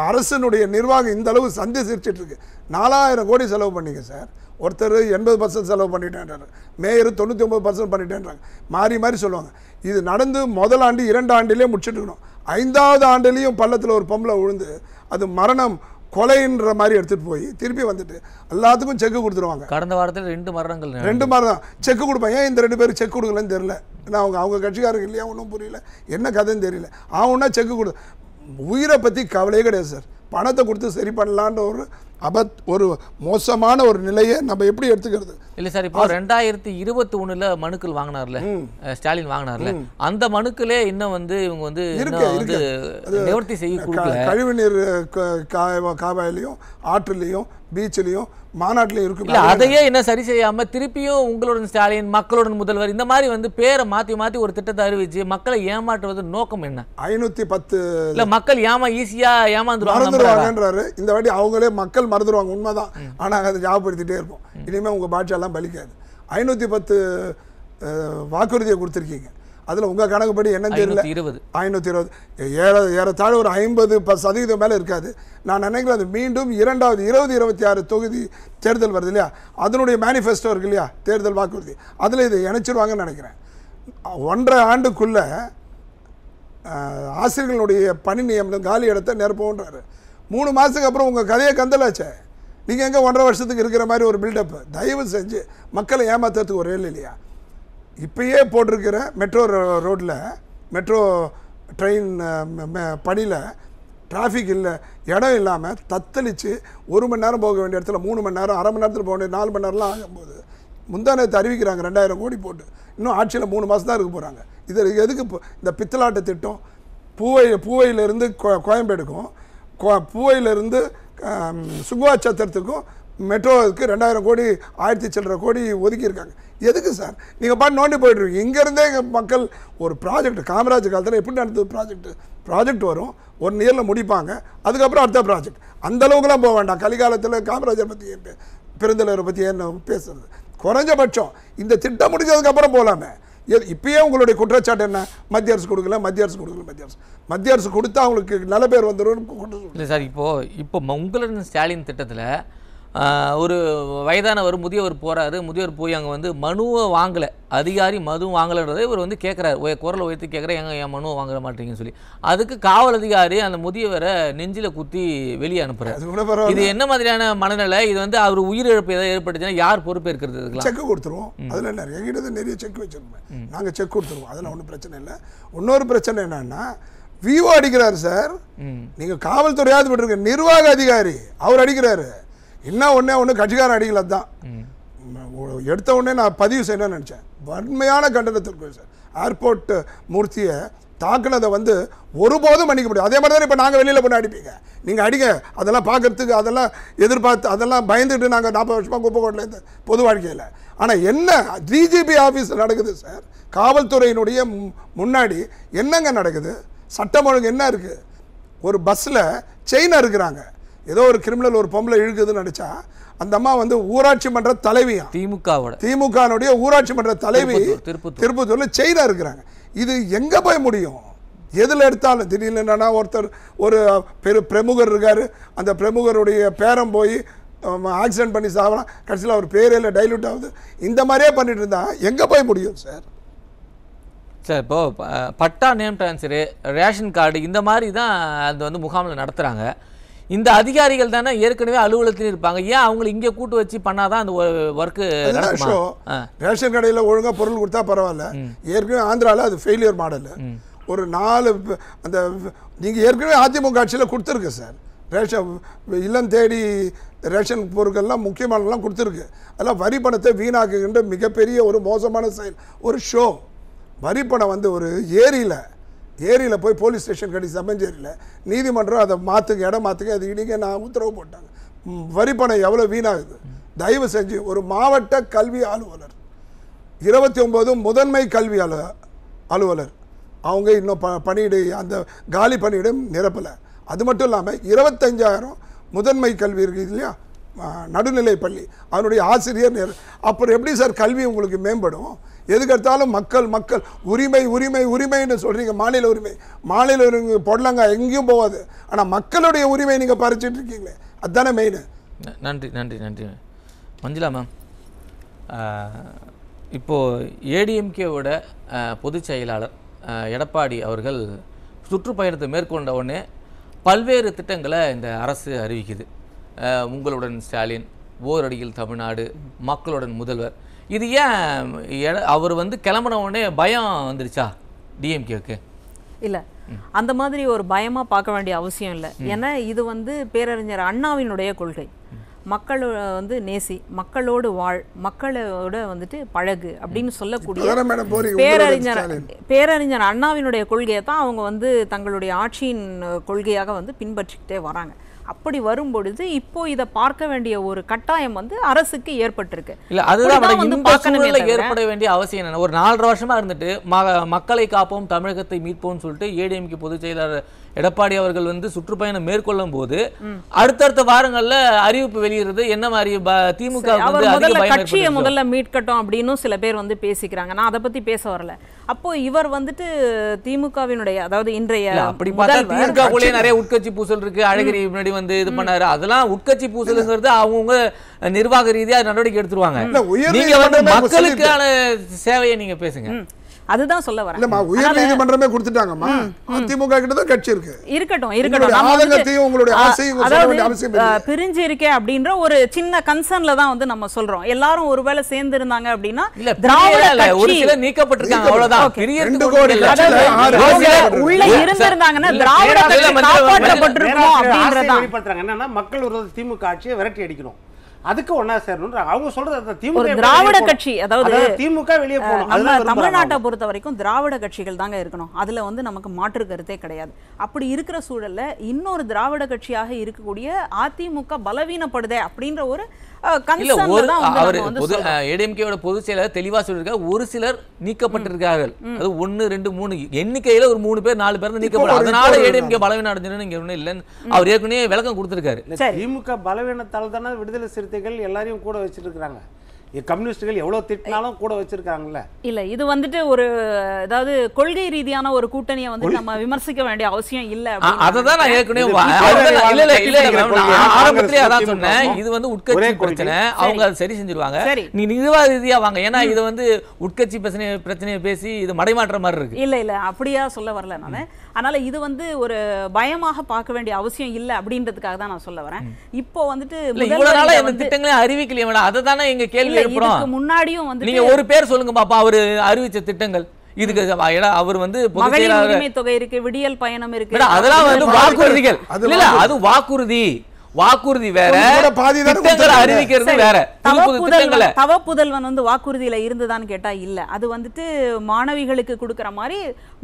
அரசனுடைய நிர்வாகம் இந்த அளவு சந்தி சிரிச்சிட்ருக்கு. 4000 கோடி செலவு பண்ணிங்க சார். ஒருத்தர் 80% செலவு பண்ணிட்டேன்றாரு, மேயர் 99% பண்ணிட்டேன்றாங்க. மாறி சொல்லுவாங்க. இது நடந்து முதல் ஆண்டு 2 ஆண்டிலே முடிச்சுட்டுக்கணும். 5ஆவது ஆண்டுலேயும் பள்ளத்தில் ஒரு பொம்பளை விழுந்து அது மரணம் கொலைன்ற மாதிரி எடுத்துகிட்டு போய் திருப்பி வந்துட்டு எல்லாத்துக்கும் செக்கு கொடுத்துருவாங்க. கடந்த வாரத்தில் 2 மரணங்கள், 2 மரணம் தான் செக்கு கொடுப்பாங்க. ஏன் இந்த 2 பேருக்கு செக் கொடுக்கலன்னு தெரியல. ஏன்னா அவங்க கட்சிக்காரங்க இல்லையா, ஒன்றும் புரியல, என்ன கதைன்னு தெரியல. அவனா செக்கு கொடு, உயிரை பற்றி கவலையே கிடையாது சார். பணத்தை கொடுத்து சரி பண்ணலான்ற ஒரு மோசமான ஒரு நிலையை நம்ம எப்படி எடுத்துக்கிறது? இல்லை சார், இப்போ 2021 மனுக்கள் வாங்கினார்ல, ஸ்டாலின் வாங்கினார்ல, அந்த மனுக்களே இன்னும் வந்து இவங்க வந்து நிவர்த்தி செய்ய கொடுக்கல. கழிவுநீர் காவாயிலையும் ஆற்றுலையும் பீச்சிலையும் மாநாட்டிலையும் இருக்கு. அதையே என்ன சரி செய்யாம திருப்பியும் உங்களுடன் ஸ்டாலின், மக்களுடன் முதல்வர், இந்த மாதிரி வந்து பேரை மாத்தி ஒரு திட்டத்தை அறிவிச்சு மக்களை ஏமாற்றுவது நோக்கம் என்ன? 510 இல்ல மக்கள் ஈஸியா ஏமாந்துருவாங்கன்றாரு. இந்த வாட்டி அவங்களே மக்கள் மறந்துடுவாங்க, உண்மைதான். ஆனா அதை ஞாபகப்படுத்திட்டே இருப்போம். இனிமே உங்க பாட்செல்லாம் பலிக்காது. 510 வாக்குறுதியை கொடுத்துருக்கீங்க. அதில் உங்கள் கணக்குப்படி என்னன்னு தெரியல, 520 ஏறத்தாழ ஒரு 50% மேலே இருக்காது. நான் நினைக்கிறேன் அது மீண்டும் 2026 தொகுதி தேர்தல் வருது இல்லையா, அதனுடைய மேனிஃபெஸ்டோ இருக்கு இல்லையா, தேர்தல் வாக்குறுதி, அதில் இதை இணைச்சிருவாங்கன்னு நினைக்கிறேன். 1.5 ஆண்டுக்குள்ளே ஆசிரியர்களுடைய பணி நியமனம் காலி இடத்தை நிரப்போன்றாரு. 3 மாதத்துக்கு அப்புறம் உங்கள் கதையை கந்தலாச்சே. நீங்கள் எங்கே 1.5 வருஷத்துக்கு இருக்கிற மாதிரி ஒரு பில்டப்பு? தயவு செஞ்சு மக்களை ஏமாத்துறதுக்கு ஒரு வேலை இல்லையா? இப்பயே போட்டிருக்கிற மெட்ரோ ரோட்டில் மெட்ரோ ட்ரெயின் பணியில் டிராஃபிக் இல்லை, இடம் இல்லாமல் தத்தளித்து 1 மணி நேரம் போக வேண்டிய இடத்துல 3 மணி நேரம், அரை மணி நேரத்தில் போக வேண்டிய 4 மணி நேரம்லாம் ஆகும்போது முந்தானத்தை அறிவிக்கிறாங்க 2000 கோடி போட்டு. இன்னும் ஆட்சியில் 3 மாதம் தான் இருக்க போகிறாங்க. இது எதுக்கு இந்த பித்தலாட்ட திட்டம்? பூவையிலேருந்து கோயம்பேடுக்கும் பூவையிலேருந்து சுங்குவாச்சத்திரத்துக்கும் மெட்ரோவுக்கு 2000 கோடி 1000 சில்லற கோடி ஒதுக்கியிருக்காங்க. எதுக்கு சார்? நீங்கள் பாட்டு நோண்டி போய்ட்டுருக்கீங்க. இங்கேருந்தே மக்கள் ஒரு ப்ராஜெக்ட் காமராஜர் காலத்தில் எப்படி நடந்தது? ப்ராஜெக்ட் வரும், 1 இயரில் முடிப்பாங்க, அதுக்கப்புறம் அடுத்த ப்ராஜெக்ட். அந்தளவுக்குலாம் போக வேண்டாம். கலிகாலத்தில் காமராஜர் பற்றி பெருந்தலைவரை பற்றி என்ன பேசுறது? குறைஞ்சபட்சம் இந்த திட்டம் முடிஞ்சதுக்கப்புறம் போகலாமே. இப்பயே உங்களுடைய குற்றச்சாட்டு என்ன? மத்திய அரசு கொடுக்கல, மத்திய அரசு கொடுத்தா அவங்களுக்கு நல்ல பேர் வந்துடும். இல்லை சார், இப்போ உங்களுடன் ஸ்டாலின் திட்டத்தில் ஒரு வயதானவர் முதியவர் போகிறாரு. முதியவர் போய் அங்கே வந்து மனுவை வாங்கலை, அதிகாரி மனு வாங்கலைன்றதை இவர் வந்து கேட்குறாரு, குரலை உயர்த்தி கேட்குறேன், என் மனுவை வாங்க மாட்டீங்கன்னு சொல்லி. அதுக்கு காவல் அதிகாரி அந்த முதியவரை நெஞ்சில் குத்தி வெளியே அனுப்புறாரு. இது என்ன மாதிரியான மனநிலை? இது வந்து அவர் உயிரிழப்பு ஏதாவது ஏற்பட்டுச்சுன்னா யார் பொறுப்பேற்கிறது? செக் கொடுத்துருவோம். அதில் நிறைய செக் வச்சிருக்கோம். நாங்கள் செக் கொடுத்துருவோம், அதெல்லாம் ஒன்றும் பிரச்சனை இல்லை. இன்னொரு பிரச்சனை என்னன்னா, விவோ அடிக்கிறாரு சார். நீங்கள் காவல்துறையாவது விட்டுருக்க, நிர்வாக அதிகாரி அவர் அடிக்கிறாரு. இன்னும் ஒன்று கட்சிக்காரன் அடிக்கல தான் எடுத்த உடனே நான் பதிவு செய்யணும்னு நினச்சேன். வன்மையான கண்டனத்திற்கு சார். ஏர்போர்ட் மூர்த்தியை தாக்குனதை வந்து ஒருபோதும் மன்னிக்க முடியும். அதே மாதிரி தான் இப்போ நாங்கள் வெளியில் பண்ண அடிப்பீங்க, நீங்கள் அடிங்க, அதெல்லாம் பார்க்கறதுக்கு அதெல்லாம் எதிர்பார்த்து அதெல்லாம் பயந்துட்டு நாங்கள் 40 வருஷமாக குப்பைக்கோட்டில் இந்த பொது வாழ்க்கையில். ஆனால் என்ன டிஜிபி ஆஃபீஸில் நடக்குது சார்? காவல்துறையினுடைய முன்னாடி என்னங்க நடக்குது? சட்டம் ஒழுங்கு என்ன இருக்குது? ஒரு பஸ்ஸில் செயின் இருக்கிறாங்க, ஏதோ ஒரு கிரிமினல் ஒரு பொம்பளை இழுக்குதுன்னு நினச்சா அந்த அம்மா வந்து ஊராட்சி மன்ற தலைவியா, திமுகவுடைய ஊராட்சி மன்ற தலைவி திருப்பத்தூரில் செயினாக இருக்கிறாங்க. இது எங்கே போய் முடியும்? எதில் எடுத்தாலும் திடீர்னு என்னன்னா ஒருத்தர் ஒரு பிரமுகர் இருக்கார், அந்த பிரமுகருடைய பேரம் போய் ஆக்சிடென்ட் பண்ணி சாகலாம், கடைசியில் அவர் பேரில் டைல்யூட் ஆகுது. இந்த மாதிரியே பண்ணிட்டு இருந்தா எங்கே போய் முடியும் சார்? சார், இப்போது பட்டா, நேம் ட்ரான்ஸ்ஃபரு, ரேஷன் கார்டு இந்த மாதிரி தான் அது வந்து முகாமில் நடத்துகிறாங்க. இந்த அதிகாரிகள் தானே ஏற்கனவே அலுவலகத்தில் இருப்பாங்க, ஏன் அவங்களை இங்கே கூட்டு வச்சு பண்ணாதான் அந்த ஒர்க்கு நடக்குமா? ரேஷன் கடையில் ஒழுங்காக பொருள் கொடுத்தா பரவாயில்ல. ஏற்கனவே ஆந்திராவில் அது ஃபெயிலியர் மாடல். ஒரு 4 அந்த நீங்கள் ஏற்கனவே அதிமுக ஆட்சியில் கொடுத்துருக்கு சார். ரேஷன் இல்லம் தேடி ரேஷன் பொருட்கள்லாம் முக்கியமானலாம் கொடுத்துருக்கு. அதெல்லாம் வரி பணத்தை வீணாக்குகின்ற மிகப்பெரிய ஒரு மோசமான செயல், ஒரு ஷோ. வரி பணம் வந்து ஒரு ஏரியில் போய் போலீஸ் ஸ்டேஷன் கட்டி சமஞ்சேரியில் நீதிமன்றம் அதை மாற்றுங்க, இடம் மாற்றுங்க, அது இடிங்க நான் உத்தரவு போட்டாங்க. வரி பணம் எவ்வளோ வீணாகுது? தயவு செஞ்சு ஒரு மாவட்ட கல்வி அலுவலர் 29 முதன்மை கல்வி அலுவலர் அவங்க இன்னும் பணியிடை அந்த காலி பணியிடம் நிரப்பலை. அது மட்டும் இல்லாமல் 25,000 முதன்மை கல்வி இருக்குது இல்லையா, நடுநிலை பள்ளி, அதனுடைய ஆசிரியர். அப்புறம் எப்படி சார் கல்வி உங்களுக்கு மேம்படும்? எதுக்கெடுத்தாலும் மக்கள் உரிமைன்னு சொல்கிறீங்க. மாநில உரிமை பொடலங்க எங்கேயும் போகாது. ஆனால் மக்களுடைய உரிமை நீங்கள் பறிச்சுட்டு இருக்கீங்களே, அதுதானே மெயின். நன்றி மஞ்சுளா மேம். இப்போது ஏடிஎம்கேவோட பொதுச் செயலாளர் எடப்பாடி அவர்கள் சுற்றுப்பயணத்தை மேற்கொண்ட உடனே பல்வேறு திட்டங்களை இந்த அரசு அறிவிக்குது. உங்களுடன் ஸ்டாலின், ஓரடியில் தமிழ்நாடு, மக்களுடன் முதல்வர். இது ஏன் அவர் வந்து கிளம்பின உடனே பயம் வந்துருச்சா டிஎம்கேக்கு? இல்லை, அந்த மாதிரி ஒரு பயமாக பார்க்க வேண்டிய அவசியம் இல்லை. ஏன்னா இது வந்து பேரறிஞர் அண்ணாவினுடைய கொள்கை. மக்கள் வந்து நேசி, மக்களோடு வாழ், மக்களோட வந்துட்டு பழகு அப்படின்னு சொல்லக்கூடிய பேரறிஞர் அண்ணாவினுடைய கொள்கையை தான் அவங்க வந்து தங்களுடைய ஆட்சியின் கொள்கையாக வந்து பின்பற்றிக்கிட்டே வராங்க. அப்படி வரும்பொழுது இப்போ இதை பார்க்க வேண்டிய ஒரு கட்டாயம் வந்து அரசுக்கு ஏற்பட்டிருக்கு. இல்ல, அதுதான் ஏற்பட வேண்டிய அவசியம் என்ன? ஒரு 4.5 வருஷமா இருந்துட்டு மக்களை காப்போம், தமிழகத்தை மீட்போம்னு சொல்லிட்டு ஏடிஎம்கே பொதுச் செயலாளர் எடப்பாடி அவர்கள் வந்து சுற்றுப்பயணம் மேற்கொள்ளும் போது அடுத்தடுத்த வாரங்கள்ல அறிவிப்பு வெளியிடுறது என்ன மாதிரி திமுக கட்சியை முதல்ல மீட்கட்டும் அப்படின்னு சில பேர் வந்து பேசிக்கிறாங்க. நான் அதை பத்தி பேச வரல. அப்போ இவர் வந்துட்டு திமுகவினுடைய, அதாவது இன்றைய அப்படி பார்த்தா திமுகவுலயே நிறைய உட்கட்சி பூசல் இருக்கு. அழகிரி முன்னாடி வந்து இது பண்ணாரு, அதெல்லாம் உட்கட்சி பூசலுங்கிறது அவங்க நிர்வாக ரீதியா நடவடிக்கை எடுத்துருவாங்க. நீங்க வந்து மக்களுக்கான சேவையை நீங்க பேசுங்க. அதுதான் சொல்ல வரேன். இல்லம்மா, உயர் நீதிமன்றமே கொடுத்துட்டாங்கம்மா. அதிமுக கிட்ட தான் கட்சி இருக்கு. இருக்கட்டும் உங்களுடைய ஆதங்கத்தையும் உங்களுடைய ஆசையும் சொல்ல வேண்டிய அவசியம் இல்லை. பிரிஞ்சு இருக்கே அப்படின்ற ஒரு சின்ன கன்சர்ன்ல தான் வந்து நம்ம சொல்றோம். எல்லாரும் ஒருவேளை சேர்ந்து இருந்தாங்க அப்படின்னா திராவிட ஒரு கட்சி சிலர் நீக்கப்பட்டிருக்காங்க, அவ்வளவுதான். உள்ள இருந்திருந்தாங்கன்னா திராவிட கட்சி காப்பாற்றப்பட்டிருக்கணும் அப்படின்றதான். வெளிப்படுத்துறாங்க என்னன்னா மக்கள் ஒரு திமுக ஆட்சியை விரட்டி அடிக்கணும், அதுக்கு ஒன்னா சேரணும். அவங்க சொல்றது திமுக திராவிட கட்சி, அதாவது திமுக வெளியே போகணும். நம்ம தமிழ்நாட்டை பொறுத்த வரைக்கும் திராவிட கட்சிகள் தாங்க இருக்கணும். அதுல வந்து நமக்கு மாற்று கருத்தே கிடையாது. அப்படி இருக்கிற சூழல்ல இன்னொரு திராவிட கட்சியாக இருக்கக்கூடிய அதிமுக பலவீனப்படுதே அப்படின்ற ஒரு ஏடிஎம்கேவோட பொதுச் செயலர் தெளிவா சொல்லியிருக்காரு. ஒரு சிலர் நீக்கப்பட்டிருக்கார்கள், அது 1 2 3 எண்ணிக்கையில ஒரு 3 பேர் 4 பேர் நீக்கப்படும். அதனால ஏடிஎம்கே பலவீனம் அடைஞ்சிருன்னு இங்க ஒண்ணும் இல்லைன்னு அவர் ஏற்கனவே விளக்கம் கொடுத்திருக்காரு. திமுக பலவீனத்தால் தானே விடுதலை சிறுத்தைகள் எல்லாரையும் கூட வச்சிட்டு இருக்காங்க. கம்யூனிஸ்டுகள் எவ்வளவு திட்டினாலும் கூட வச்சிருக்காங்கல்ல. இல்ல, இது வந்துட்டு ஒரு அதாவது கொள்கை ரீதியான ஒரு கூட்டணியை வந்து நம்ம விமர்சிக்க வேண்டிய அவசியம் இல்ல. அததான் நான் ஏற்கனவே ஆரம்பத்திலேயே அதான் சொன்னேன். இது வந்து உட்கட்சி பிரச்சனை, அவங்க அதை சரி செஞ்சிருவாங்க. நீ நிர்வாக ரீதியா வாங்க. ஏன்னா இது வந்து உட்கட்சி பிரச்சனையை பேசி இது மடைமாற்ற மாதிரி இருக்கு. இல்ல அப்படியா சொல்ல வரல நானு. அதனால இது வந்து ஒரு பயமாக பார்க்க வேண்டிய அவசியம் இல்ல அப்படின்றதுக்காக தான் நான் சொல்ல வரேன். இப்போ வந்துட்டு இவ்வளவு நாளா இந்த திட்டங்களே அறிவிக்கலையா? அதை தானே எங்க கேள்வி. இதுக்கு முன்னாடியும் வந்து நீங்க ஒரு பேர் சொல்லுங்க பாப்பா, அவரு அறிவிச்ச திட்டங்கள். இதுக்கு அவர் வந்து உரிமை தொகை இருக்கு, விடியல் பயணம் இருக்கு, அதெல்லாம் வந்து வாக்குறுதிகள். இல்ல, அது வாக்குறுதி வேற, திட்டங்களை அறிவிக்கிறது வேற. தவப்புதல்வன் வந்து வாக்குறுதியில இருந்துதான்னு கேட்டா இல்ல. அது வந்துட்டு மாணவிகளுக்கு கொடுக்கற மாதிரி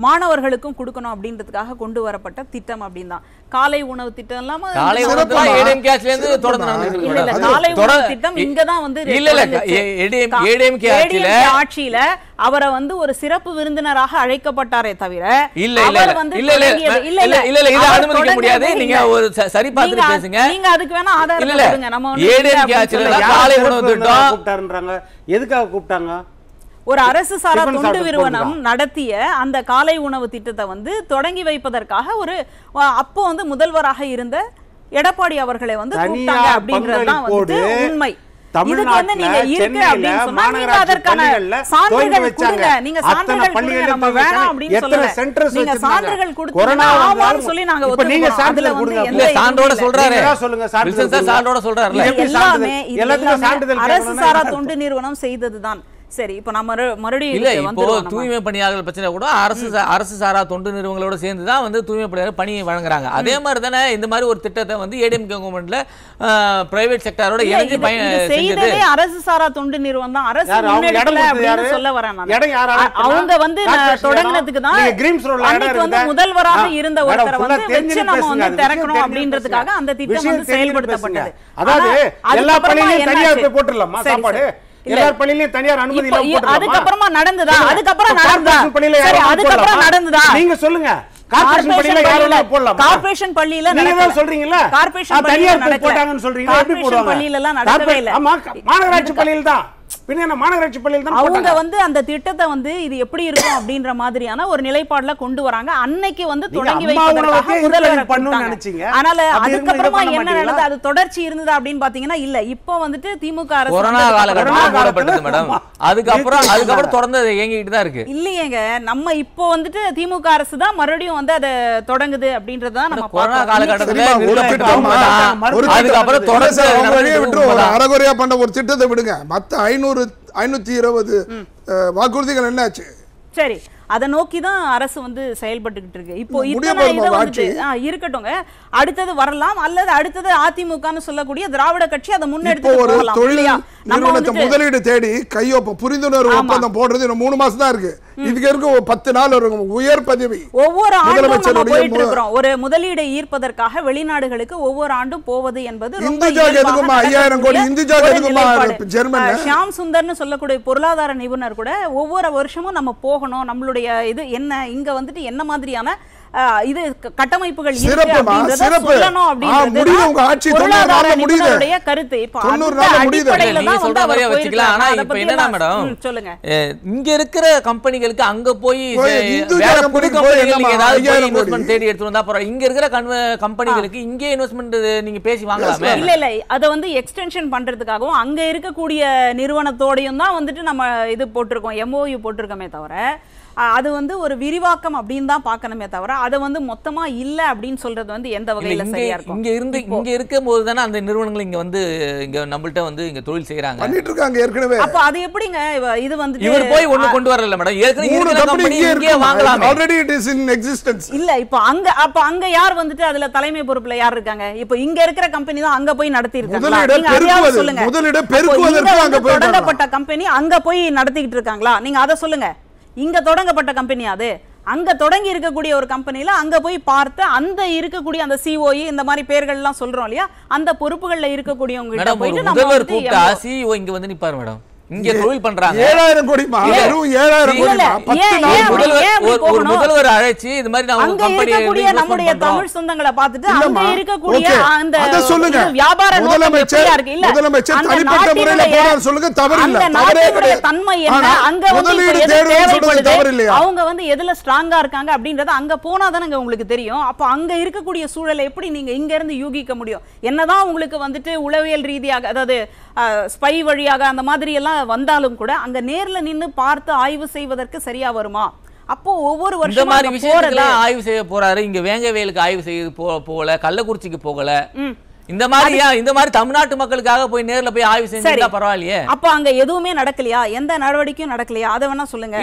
மாணவர்களுக்கும் கொடுக்கணும் அப்படின்றதுக்காக கொண்டு வரப்பட்ட திட்டம் அப்படின்னு தான். காலை உணவு திட்டம் இல்லாம காலை உணவு திட்டம் இங்கதான் வந்து ஆட்சியில அவரை வந்து ஒரு சிறப்பு விருந்தினராக அழைக்கப்பட்டாரே தவிர அனுமதிக்க முடியாது. நீங்க ஒரு சரி பார்த்து பேசுங்க. நீங்க அதுக்கு வேணா ஆதாரம் கொடுங்க. நம்ம காலை உணவு திட்டம் கூப்பிட்டாருன்றாங்க. எதுக்காக கூப்பிட்டாங்க? ஒரு அரசு சாரா தொண்டு நிறுவனம் நடத்திய அந்த காலை உணவு திட்டத்தை வந்து தொடங்கி வைப்பதற்காக ஒரு அப்போ வந்து முதல்வராக இருந்த எடப்பாடி அவர்களை வந்து கூப்பிட்டாங்க அப்படின்றதுதான் வந்து உண்மை. இதுக்கு வந்து நீங்க இருக்கு அப்படின்னு சொன்னா நீங்க அதற்கான சான்றுகள் கொடுங்க. நீங்க சான்றுகள் கொடுங்க. நம்ம வேணாம் அப்படின்னு சொல்லல. நீங்க சான்றுகள் கொடுத்தீங்கன்னா ஆமான்னு சொல்லி நாங்க ஒத்துக்குறோம். அதுல வந்து எந்த சான்றோட சொல்றாரு. சொல்லுங்க, சான்றோட சொல்றாரு. எல்லாமே அரசு சாரா தொண்டு நிறுவனம் செய்ததுதான். சரி, இப்போ நான் மறுபடியும் இல்ல, இப்போ தூய்மை பணியாளர்கள் பிரச்சனை கூட அரசு சாரா தொண்டு நிறுவனங்களோட சேர்ந்து தான் வந்து தூய்மை பணியாளர் பணியை வழங்குறாங்க. அதே மாதிரி தானே இந்த மாதிரி ஒரு திட்டத்தை வந்து ஏடிஎம்கே கவர்மெண்ட்ல பிரைவேட் செக்டாரோட இணைஞ்சு செய்ததே அரசு சாரா தொண்டு நிறுவனம் தான். அரசு முன்னெடுக்கல அப்படின்னு சொல்ல வரேன் நான். அவங்க வந்து தொடங்குனதுக்கு தான் அன்னைக்கு வந்து முதல்வராக இருந்த ஒருத்தரை வந்து வெச்சு நம்ம வந்து திறக்கணும் அப்படின்றதுக்காக அந்த திட்டம் வந்து செயல்படுத்தப்பட்டது. அதாவது எல்லா பள்ளியிலும் தனியார் போய் போட்டுறலாமா சாப்பாடு? எல்லார் பள்ளியிலயும் தனியார் அனுமதி இல்லாம போட்டுறலாமா? அதுக்கப்புறமா நடந்ததா? அதுக்கப்புறம் நடந்ததா? நீங்க சொல்லுங்க. கார்ப்பரேஷன் பள்ளியில யாரெல்லாம் போடலாம்? கார்ப்பரேஷன் பள்ளியில நீங்க தான் சொல்றீங்கல. கார்ப்பரேஷன் பள்ளியில போட்டாங்கன்னு சொல்றீங்க. எப்படி போடுவாங்க? பள்ளியில எல்லாம் நடக்கவே இல்ல. ஆமா, மாநகராட்சி பள்ளியில தான். பின்ன மாநகராட்சி பள்ளியில தான் அவங்க வந்து அந்த திட்டத்தை வந்து இது எப்படி இருக்கும் அப்படின்ற மாதிரியான ஒரு நிலைப்பாடுல கொண்டு வராங்க. அன்னைக்கு வந்து தொடங்கி வைப்பதற்காக முதல்வர் பண்ணனும்னு நினைச்சீங்க. அதனால அதுக்கப்புறமா என்ன நடந்தது? அது தொடர்ச்சி இருந்ததா அப்படின்னு பாத்தீங்கன்னா இல்ல. இப்போ வந்துட்டு திமுக அரசு கொரோனா காலகட்டத்துல போடப்பட்டது மேடம். அதுக்கப்புறம் தொடர்ந்து இயங்கிட்டு தான் இருக்கு. இல்லையேங்க, நம்ம இப்போ வந்துட்டு திமுக அரசு தான் மறுபடியும் வந்து அதை தொடங்குது அப்படின்றதான் நம்ம கொரோனா காலகட்டத்துல அதுக்கப்புறம் தொடர்ந்து அறகுறையா பண்ண ஒரு திட்டத்தை விடுங்க. மத்த 520 வாக்குறுதிகள் என்னாச்சு? சரி, அதை நோக்கி தான் அரசு வந்து செயல்பட்டுக்கிட்டு இருக்கு. இப்போ இத்தனை இதை வந்துட்டு இருக்கட்டும்ங்க, அடுத்தது வரலாம் அல்லது அடுத்தது அதிமுகன்னு சொல்லக்கூடிய திராவிட கட்சி அதை முன்னெடுத்து போகலாம். நம்ம வந்து முதலீடு தேடி கையொப்பம் புரிந்துணர்வு ஒப்பந்தம் போடுறது இன்னும் 3 மாசம் தான் இருக்கு. இதுக்கு இருக்கு 10 நாள் இருக்கும். உயர் பதவி ஒவ்வொரு ஆண்டும் நம்ம போயிட்டு இருக்கிறோம். ஒரு முதலீடை ஈர்ப்பதற்காக வெளிநாடுகளுக்கு ஒவ்வொரு ஆண்டும் போவது என்பது ரொம்ப 5000 கோடி இந்துஜாக எதுக்குமா ஜெர்மன் ஷியாம் சுந்தர்னு சொல்லக்கூடிய பொருளாதார நிபுணர் கூட ஒவ்வொரு வருஷமும் நம்ம போகணும், நம்மளுடைய இது என்ன, இங்க வந்துட்டு என்ன மாதிரியான இது கட்டமைப்புகள் இருக்கு அப்படிங்கறத சொல்லணும் அப்படிங்கிறது பொருளாதார நிபுணருடைய கருத்து. இப்போ அடிப்படையில தான் சொல்ற மாதிரியா வச்சுக்கலாம். ஆனா இப்போ என்னன்னா மேடம், சொல்லுங்க, இங்க இருக்கிற கம்பெனிகளுக்கு அங்க போய் வேற புது கம்பெனிகளுக்கு ஏதாவது இன்வெஸ்ட்மென்ட் தேடி எடுத்து வந்தா அப்புறம் இங்க இருக்கிற கம்பெனிகளுக்கு இங்கே இன்வெஸ்ட்மென்ட் நீங்க பேசி வாங்கலாமே. இல்ல இல்ல, அத வந்து எக்ஸ்டென்ஷன் பண்றதுக்காகவும் அங்க இருக்கக்கூடிய நிறுவனத்தோடையும் தான் வந்துட்டு நம்ம இது போட்டிருக்கோம், எம்ஓயு போட்டிருக்கோமே தவிர அது வந்து ஒரு விரிவாக்கம் அப்படின்னு தான் பார்க்கணுமே தவிர அதை வந்து மொத்தமா இல்ல அப்படின்னு சொல்றது வந்து எந்த வகையில சரியா இருக்கும்? இங்க இருக்கும் போது தானே அந்த நிறுவனங்கள் இங்க வந்து இங்க நம்மள்ட்ட வந்து இங்க தொழில் செய்யறாங்க, பண்ணிட்டு இருக்காங்க ஏற்கனவே. அப்ப அது எப்படிங்க இது வந்து இவர் போய் ஒண்ணு கொண்டு வரல மேடம், ஏற்கனவே வாங்கலாம் already it is in existence. இல்ல இப்ப அங்க யார் வந்துட்டு அதுல தலைமை பொறுப்புல யார் இருக்காங்க? இப்ப இங்க இருக்கிற கம்பெனி தான் அங்க போய் நடத்தி இருக்காங்களா? முதலிட பெருக்குவதற்கு அங்க போய் தொடங்கப்பட்ட கம்பெனி அங்க போய் நடத்திக்கிட்டு இருக்காங்களா? நீங்க அதை சொல்லுங்க. இங்க தொடங்கப்பட்ட கம்பெனி அது, அங்க தொடங்கி இருக்கக்கூடிய ஒரு கம்பெனில அங்க போய் பார்த்து அந்த இருக்கக்கூடிய அந்த சிஓஇ இந்த மாதிரி பேர்கள் எல்லாம் சொல்றோம் இல்லையா, அந்த பொறுப்புகள்ல இருக்கக்கூடியவங்க கிட்ட போயிட்டு நம்ம முதல்வர் கூப்பிட்டா சிஓ இங்க வந்து நிப்பாரு மேடம், இங்க தொழில் பண்றாங்க 7000 கோடி 7000 கோடி ஒரு முதல்வர் அழைச்சி இது மாதிரி நான் அங்க இருக்கக்கூடிய நம்முடைய தமிழ் சொந்தங்களை பார்த்துட்டு அங்க இருக்கக்கூடிய அந்த வியாபார முதலமைச்சர் தனிப்பட்ட முறையில போறாரு சொல்லுங்க, தவறு இல்ல. நாட்டுடைய தன்மை என்ன, அங்க வந்து அவங்க வந்து எதுல ஸ்ட்ராங்கா இருக்காங்க அப்படின்றத அங்க போனா தானங்க உங்களுக்கு தெரியும். அப்ப அங்க இருக்கக்கூடிய சூழலை எப்படி நீங்க இங்க இருந்து யூகிக்க முடியும்? என்னதான் உங்களுக்கு வந்துட்டு உளவியல் ரீதியாக அதாவது ஸ்பை வழியாக அந்த மாதிரி எல்லாம் வந்தாலும் கூட அங்க நேர்ல நின்னு பார்த்து ஆய்வு செய்வதற்கு சரியா வருமா? அப்போ ஒவ்வொரு வருஷம் இந்த மாதிரி விஷயத்துக்கு ஆய்வு செய்ய போறாரு. இங்க வேங்கவேலுக்கு ஆய்வு செய்ய போகல, கள்ளக்குறிச்சிக்கு போகல. இந்த மாதிரி தமிழ்நாட்டு மக்களுக்காக போய் நேர்ல போய் ஆய்வு செஞ்சா பரவாயில்லையே. அப்ப அங்க எதுவுமே நடக்கலையா? எந்த நடவடிக்கையும் நடக்கலையா? அத வேணா சொல்லுங்க.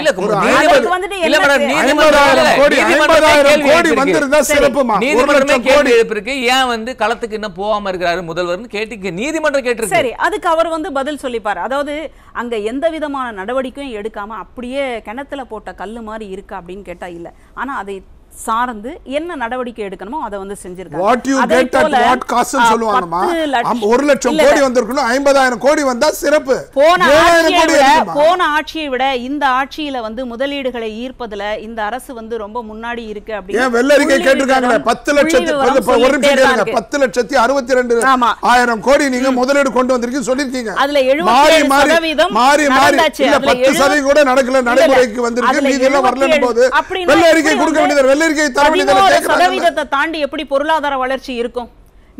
நீதிமன்றமே கேள்வி எழுப்பிருக்கு, ஏன் வந்து களத்துக்கு இன்னும் போகாம இருக்கிறாரு முதல்வர்னு கேட்டு நீதிமன்றம் கேட்டிருக்கு. சரி, அதுக்கு அவர் வந்து பதில் சொல்லிப்பாரு. அதாவது அங்க எந்த விதமான நடவடிக்கையும் எடுக்காம அப்படியே கிணத்துல போட்ட கல்லு மாதிரி இருக்கா அப்படின்னு கேட்டா இல்ல. ஆனா அதை சார்ந்து என்ன நடவடிக்கை எடுக்கணுமோ அதை வந்து செஞ்சிருக்காங்க. What you get at what cost சொல்லுவாங்கமா. 1 லட்சம் கோடி வந்திருக்கணும், 50000 கோடி வந்தா சிறப்பு. போன ஆட்சியை விட இந்த ஆட்சியில வந்து முதலீடுகளை ஈர்ப்பதுல இந்த அரசு வந்து ரொம்ப முன்னாடி இருக்கு அப்படி. ஏன் வெள்ளரிக்கை கேட்டிருக்காங்களே 10,62,62,000 கோடி நீங்க முதலீடு கொண்டு வந்திருக்கீங்க சொல்லிருக்கீங்க. அதுல 77% மாறி 10% கூட நடக்கல, நடைமுறைக்கு வந்திருக்கு. மீதி எல்லாம் வரலன்னு போது வெள்ளரிக்கை கொடுக்க வேண்டியது. 17% தாண்டி எப்படி பொருளாதார வளர்ச்சி இருக்கும்?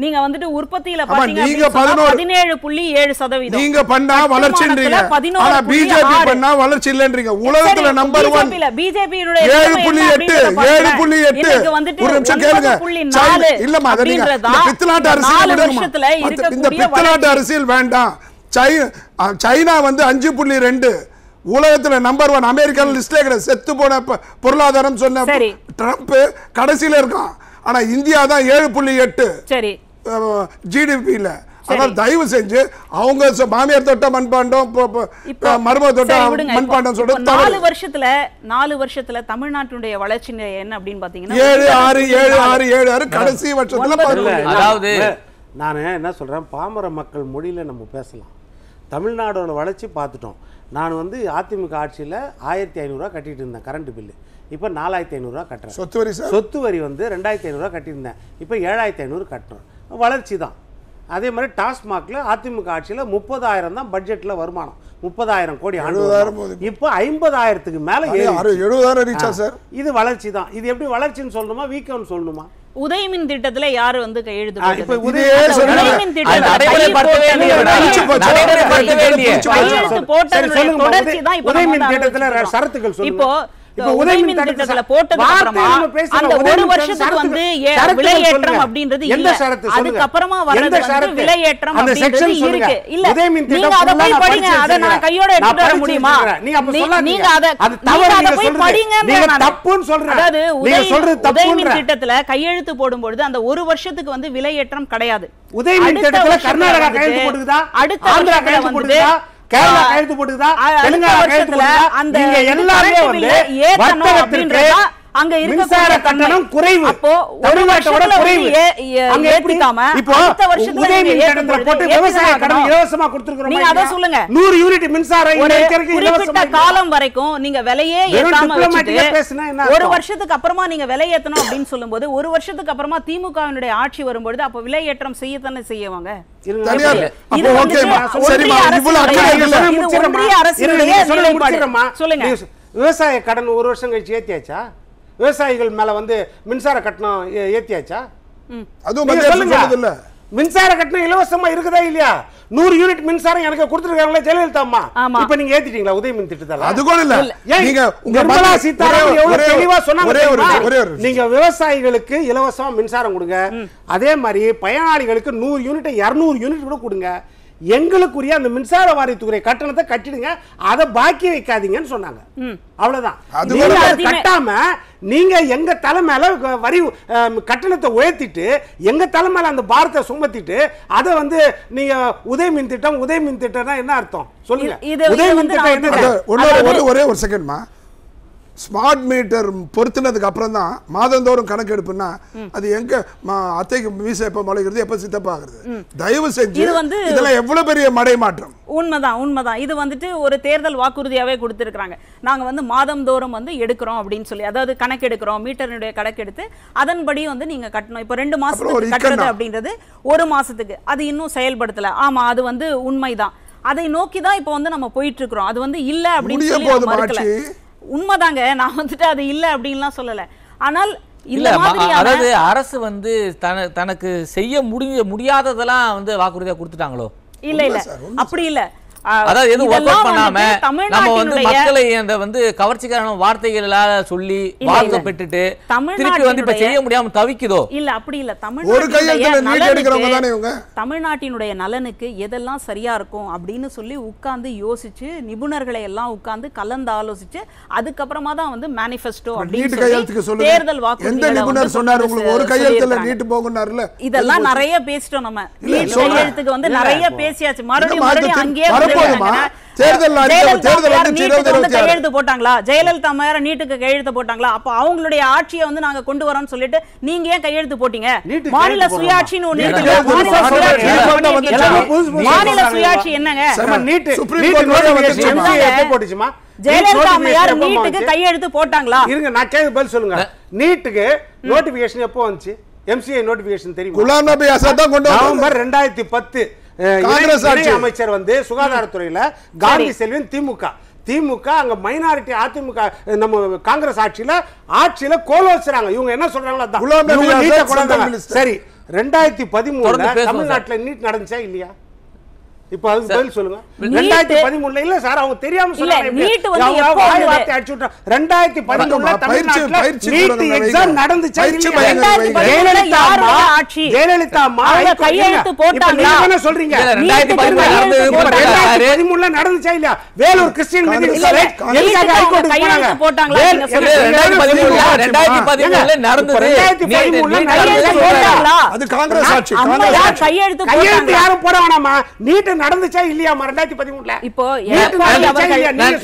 நீங்க வந்துட்டு உற்பத்தியில பாத்தீங்கன்னா 17.7%. நீங்க பண்ணா வளர்ச்சின்றீங்க, ஆனா பிஜேபி பண்ணா வளர்ச்சி இல்லன்றீங்க. உலகத்துல நம்பர் 1 பிஜேபியுடைய 7.8 ஒரு நிமிஷம் கேளுங்க. இல்லம்மா அத நீங்க பித்தலாட்ட அரசியல் இந்த பித்தலாட்ட அரசியல் வேண்டாம். சைனா வந்து 5.2 உலகத்துல நம்பர் 1 அமெரிக்கன் லிஸ்ட்ல கிடையாது. செத்து போன பொருளாதாரம் சொன்ன ட்ரம்ப் கடைசியில இருக்கான். ஆனா இந்தியா தான் 7.8 சரி ஜிடிபில. அதனால தயவு செஞ்சு அவங்க மாமியார் தொட்ட மண்பாண்டம் மருமக தொட்ட மண்பாண்டம் சொல்றது 4 வருஷத்துல தமிழ்நாட்டுடைய வளர்ச்சி என்ன அப்படின்னு பாத்தீங்கன்னா 7.6 கடைசி வருஷத்துல. அதாவது நான் என்ன சொல்றேன், பாமர மக்கள் மொழியில நம்ம பேசலாம். தமிழ்நாடோட வளர்ச்சி பார்த்துட்டோம். நான் வந்து அதிமுக ஆட்சியில் 1500 ரூபா கட்டிட்டு இருந்தேன் கரண்ட் பில்லு. இப்போ 4500 ரூபா கட்டுறேன். சொத்து வரி வந்து 2500 ரூபா கட்டியிருந்தேன். இப்போ 7500 கட்டுறேன். வளர்ச்சி தான். அதே மாதிரி டாஸ்மாக்ல அதிமுக ஆட்சியில் 30,000 தான் பட்ஜெட்டில் வருமானம். 30,000 கோடி இப்போ 50,000க்கு மேல 70,000 ரீச்சா சார். இது வளர்ச்சி தான். இது எப்படி வளர்ச்சின்னு சொல்லணுமா வீக்கம்னு சொல்லணுமா? உதயமின் திட்டத்துல யாரு வந்து கையெழுத்து சரத்துக்கள் இப்போ உதயமின் திட்டத்துல போட்டதுக்கு அப்புறமா அந்த ஒரு வருஷத்துக்கு வந்து விலையேற்றம் அப்படின்றது இல்ல. அதுக்கு அப்புறமா வர்றது வந்து விலையேற்றம் அப்படின்றது இருக்கு. இல்ல நீங்க அத போய் படிங்க. அத நான் கையோட எடுத்து வர முடியுமா? நீங்க அத போய் படிங்க. நீங்க தப்புன்னு சொல்றீங்க. அதாவது உதயமின் திட்டத்துல கையெழுத்து போடும்போது அந்த ஒரு வருஷத்துக்கு வந்து விலையேற்றம் கிடையாது. உதயமின் திட்டத்துல கர்நாடகா கையெழுத்து போடுதா, ஆந்திரா கையெழுத்து போடுதா, கேரளா கையெழுத்து போடுதா, தெலுங்கானா கையெழுத்து போடுதா, நீங்க எல்லாமே வந்து வர்த்தகத்திற்கு அங்க மின்சார கட்டணம் குறைவு. அப்போ ஒரு வருஷத்துல குறைவு. அங்க ஏத்திக்காம அடுத்த வருஷத்துல உதயமின் திட்டத்துல போட்டு விவசாய கடன் இலவசமா கொடுத்திருக்கோம். நீங்க அத சொல்லுங்க. 100 யூனிட் மின்சாரம் இலவசமா குறிப்பிட்ட காலம் வரைக்கும் நீங்க விலையே ஏத்தாம வச்சிட்டு ஒரு வருஷத்துக்கு அப்புறமா நீங்க விலை ஏத்தணும் அப்படின்னு சொல்லும்போது ஒரு வருஷத்துக்கு அப்புறமா திமுகவினுடைய ஆட்சி வரும்போது அப்ப விலை ஏற்றம் செய்யத்தானே செய்வாங்க. விவசாய கடன் ஒரு வருஷம் கழிச்சு ஏத்தியாச்சா? விவசாயிகள் மேல வந்து மின்சார கட்டணம் ஏத்தியாச்சா? அதுவும் மின்சார கட்டணம் இலவசமா இருக்குதா இல்லையா? 100 யூனிட் மின்சாரம் எனக்கு கொடுத்துருக்காங்களே ஜெயலலிதா அம்மா. ஆமா. இப்ப நீங்க ஏத்திட்டீங்களா உதய மின் திட்டத்தால? அது கூட இல்ல. நீங்க உங்க நிர்மலா சீதாராமன் எவ்வளவு தெளிவா சொன்னாங்க. ஒரே ஒரு நீங்க விவசாயிகளுக்கு இலவசமா மின்சாரம் கொடுங்க, அதே மாதிரி பயனாளிகளுக்கு 100 யூனிட் 200 யூனிட் கூட கொடுங்க, எங்களுக்குரிய அந்த மின்சார வாரியத்துக்குரிய கட்டணத்தை கட்டிடுங்க, அதை பாக்கி வைக்காதீங்கன்னு சொன்னாங்க. அவ்வளவுதான். நீங்க அதை கட்டாம நீங்க எங்க தலை மேல வரி கட்டணத்தை உயர்த்திட்டு எங்க தலை மேல அந்த பாரத்தை சுமத்திட்டு அதை வந்து நீங்க உதய மின் திட்டம்னா என்ன அர்த்தம் சொல்லுங்க? உதய மின் திட்டம் ஒரே ஒரு செகண்ட்மா. ஸ்மார்ட் மீட்டர் பொருத்தினதுக்கு அப்புறம் தான் மாதந்தோறும் கணக்கெடுப்புன்னா அது எங்க அத்தைக்கு மீசை எப்ப முளைக்கிறது எப்ப சித்தப்பா ஆகுறது? தயவு செஞ்சு இதெல்லாம் எவ்வளவு பெரிய மடை மாற்றம். உண்மைதான். இது வந்துட்டு ஒரு தேர்தல் வாக்குறுதியாவே கொடுத்திருக்காங்க. நாங்க வந்து மாதந்தோறும் வந்து எடுக்கிறோம் அப்படின்னு சொல்லி, அதாவது கணக்கெடுக்கிறோம், மீட்டருடைய கணக்கெடுத்து அதன்படி வந்து நீங்க கட்டணும். இப்போ 2 மாசத்துக்கு கட்டுறது அப்படின்றது 1 மாசத்துக்கு அது இன்னும் செயல்படுத்தல. ஆமா, அது வந்து உண்மைதான். அதை நோக்கி தான் இப்போ வந்து நம்ம போயிட்டு இருக்கிறோம். அது வந்து இல்ல அப்படின்னு சொல்லி மறுக்கல. உண்மைதாங்க, நான் வந்துட்டு அது இல்ல அப்படின்லாம் சொல்லல. ஆனால் இல்ல, அதாவது அரசு வந்து தனக்கு செய்ய முடியாததெல்லாம் வந்து வாக்குறுதியா கொடுத்துட்டாங்களோ? இல்ல அப்படி இல்ல. அதாவது எதுவும் ஒர்க் அவுட் பண்ணாம நம்ம வந்து மக்களை அந்த வந்து கவர்ச்சிகரமான வார்த்தைகளால சொல்லி வாக்கு பெற்றுட்டு திருப்பி வந்து இப்ப செய்ய முடியாம தவிக்குதோ? இல்ல அப்படி இல்ல. தமிழ்நாட்டினுடைய நலனுக்கு எதெல்லாம் சரியா இருக்கும் அப்படின்னு சொல்லி உட்கார்ந்து யோசிச்சு நிபுணர்களை எல்லாம் உட்கார்ந்து கலந்து ஆலோசிச்சு அதுக்கப்புறமா தான் வந்து மேனிஃபெஸ்டோ அப்படின்னு சொல்லி தேர்தல் வாக்குறுதிகளை இதெல்லாம் நிறைய பேசிட்டோம். நம்ம நீட் கையெழுத்துக்கு வந்து நிறைய பேசியாச்சு. மறுபடியும் அங்கேயே கையெழுத்து போட்டாங்களா? ஜெயலலிதா அம்மையார் நீட்டுக்கு கையெழுத்து போட்டாங்களா? அப்ப அவங்களுடைய ஆட்சியை வந்து நாங்க கொண்டு வரோம்னு சொல்லிட்டு நீங்க ஏன் கையெழுத்து போட்டீங்க? மாநில சுயாட்சின்னு ஒண்ணு இருக்கு. மாநில சுயாட்சி என்னங்க? ஜெயலலிதா அம்மையார் நீட்டுக்கு கையெழுத்து போட்டாங்களா? இருங்க, நான் கேட்க பதில் சொல்லுங்க. நீட்டுக்கு நோட்டிபிகேஷன் எப்போ வந்துச்சு? எம்சிஐ நோட்டிபிகேஷன் தெரியுமா? குலாம் நபி ஆசாத் தான் கொண்டு வந்தார். நவம்பர் 2010 அமைச்சர் வந்து சுகாதாரத்துறையில காந்தி செல்வன் திமுக அங்க மைனாரிட்டி அதிமுக நம்ம காங்கிரஸ் ஆட்சியில கோல வச்சுறாங்க. இவங்க என்ன சொல்றாங்களோ சரி. 2013 தமிழ்நாட்டுல நீட் நடந்துச்சா இல்லையா? இப்ப அதுக்கு பதில் சொல்லுங்க. 2013 இல்ல சார், அவங்க தெரியாம சொன்னாங்க. 2013 எக்ஸாம் நடந்துச்சா? ஜெயலலிதா அம்மா கையெழுத்து போட்டாங்களா? என்ன சொல்றீங்க? 2013 நடந்துச்சா இல்லையா? வேலூர் கிறிஸ்டியன் எதுக்காக ஹைகோர்ட் போட்டாங்களா? 2013 நடந்தது. 2013 அது காங்கிரஸ் ஆட்சி. கையெழுத்து யாரும் போட வேணாமா? நீட் நடந்துச்சா இல்லையா 2013ல? இப்போ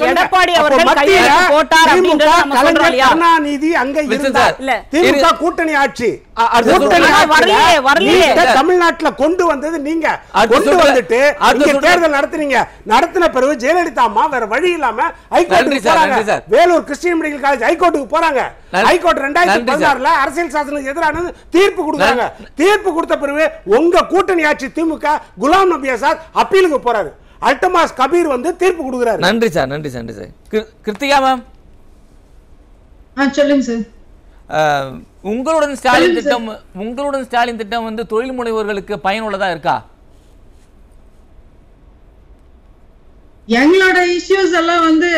எடப்பாடி அவர்கள் கையெழுத்து போட்டார் அப்படிங்கறது நம்ம சொல்றோம் இல்லையா? கருணாநிதி அங்க இருந்தார். திமுக கூட்டணி ஆட்சி தமிழ்நாட்டுல கொண்டு வந்தது நீங்க. கொண்டு வந்துட்டு இங்க தேர்தல் நடத்துறீங்க. நடத்தின பிறகு ஜெயலலிதா அம்மா வேற வழி இல்லாம ஹைகோர்ட்டுக்கு போறாங்க. வேலூர் கிறிஸ்டியன் மெடிக்கல் காலேஜ் ஹைகோர்ட்டுக்கு போறாங்க. ஹைகோர்ட் 2016ல அரசியல் சாசனத்துக்கு எதிரான தீர்ப்பு கொடுத்தாங்க. தீர்ப்பு கொடுத்த பிறகு உங்க கூட்டணி ஆட்சி திமுக குலாம் நபி ஆசாத் அப்பீலுக்கு போறாரு. அல்டமாஸ் கபீர் வந்து தீர்ப்பு கொடுக்கிறாரு. நன்றி சார். கிருத்திகா மேம் சொல்லுங்க சார். உங்களுடன் ஸ்டாலின் திட்டம் வந்து தொழில் முனைவோர்களுக்கு பயனுள்ளதா இருக்கா? எங்களோட இஷ்யூஸ் எல்லாம் வந்து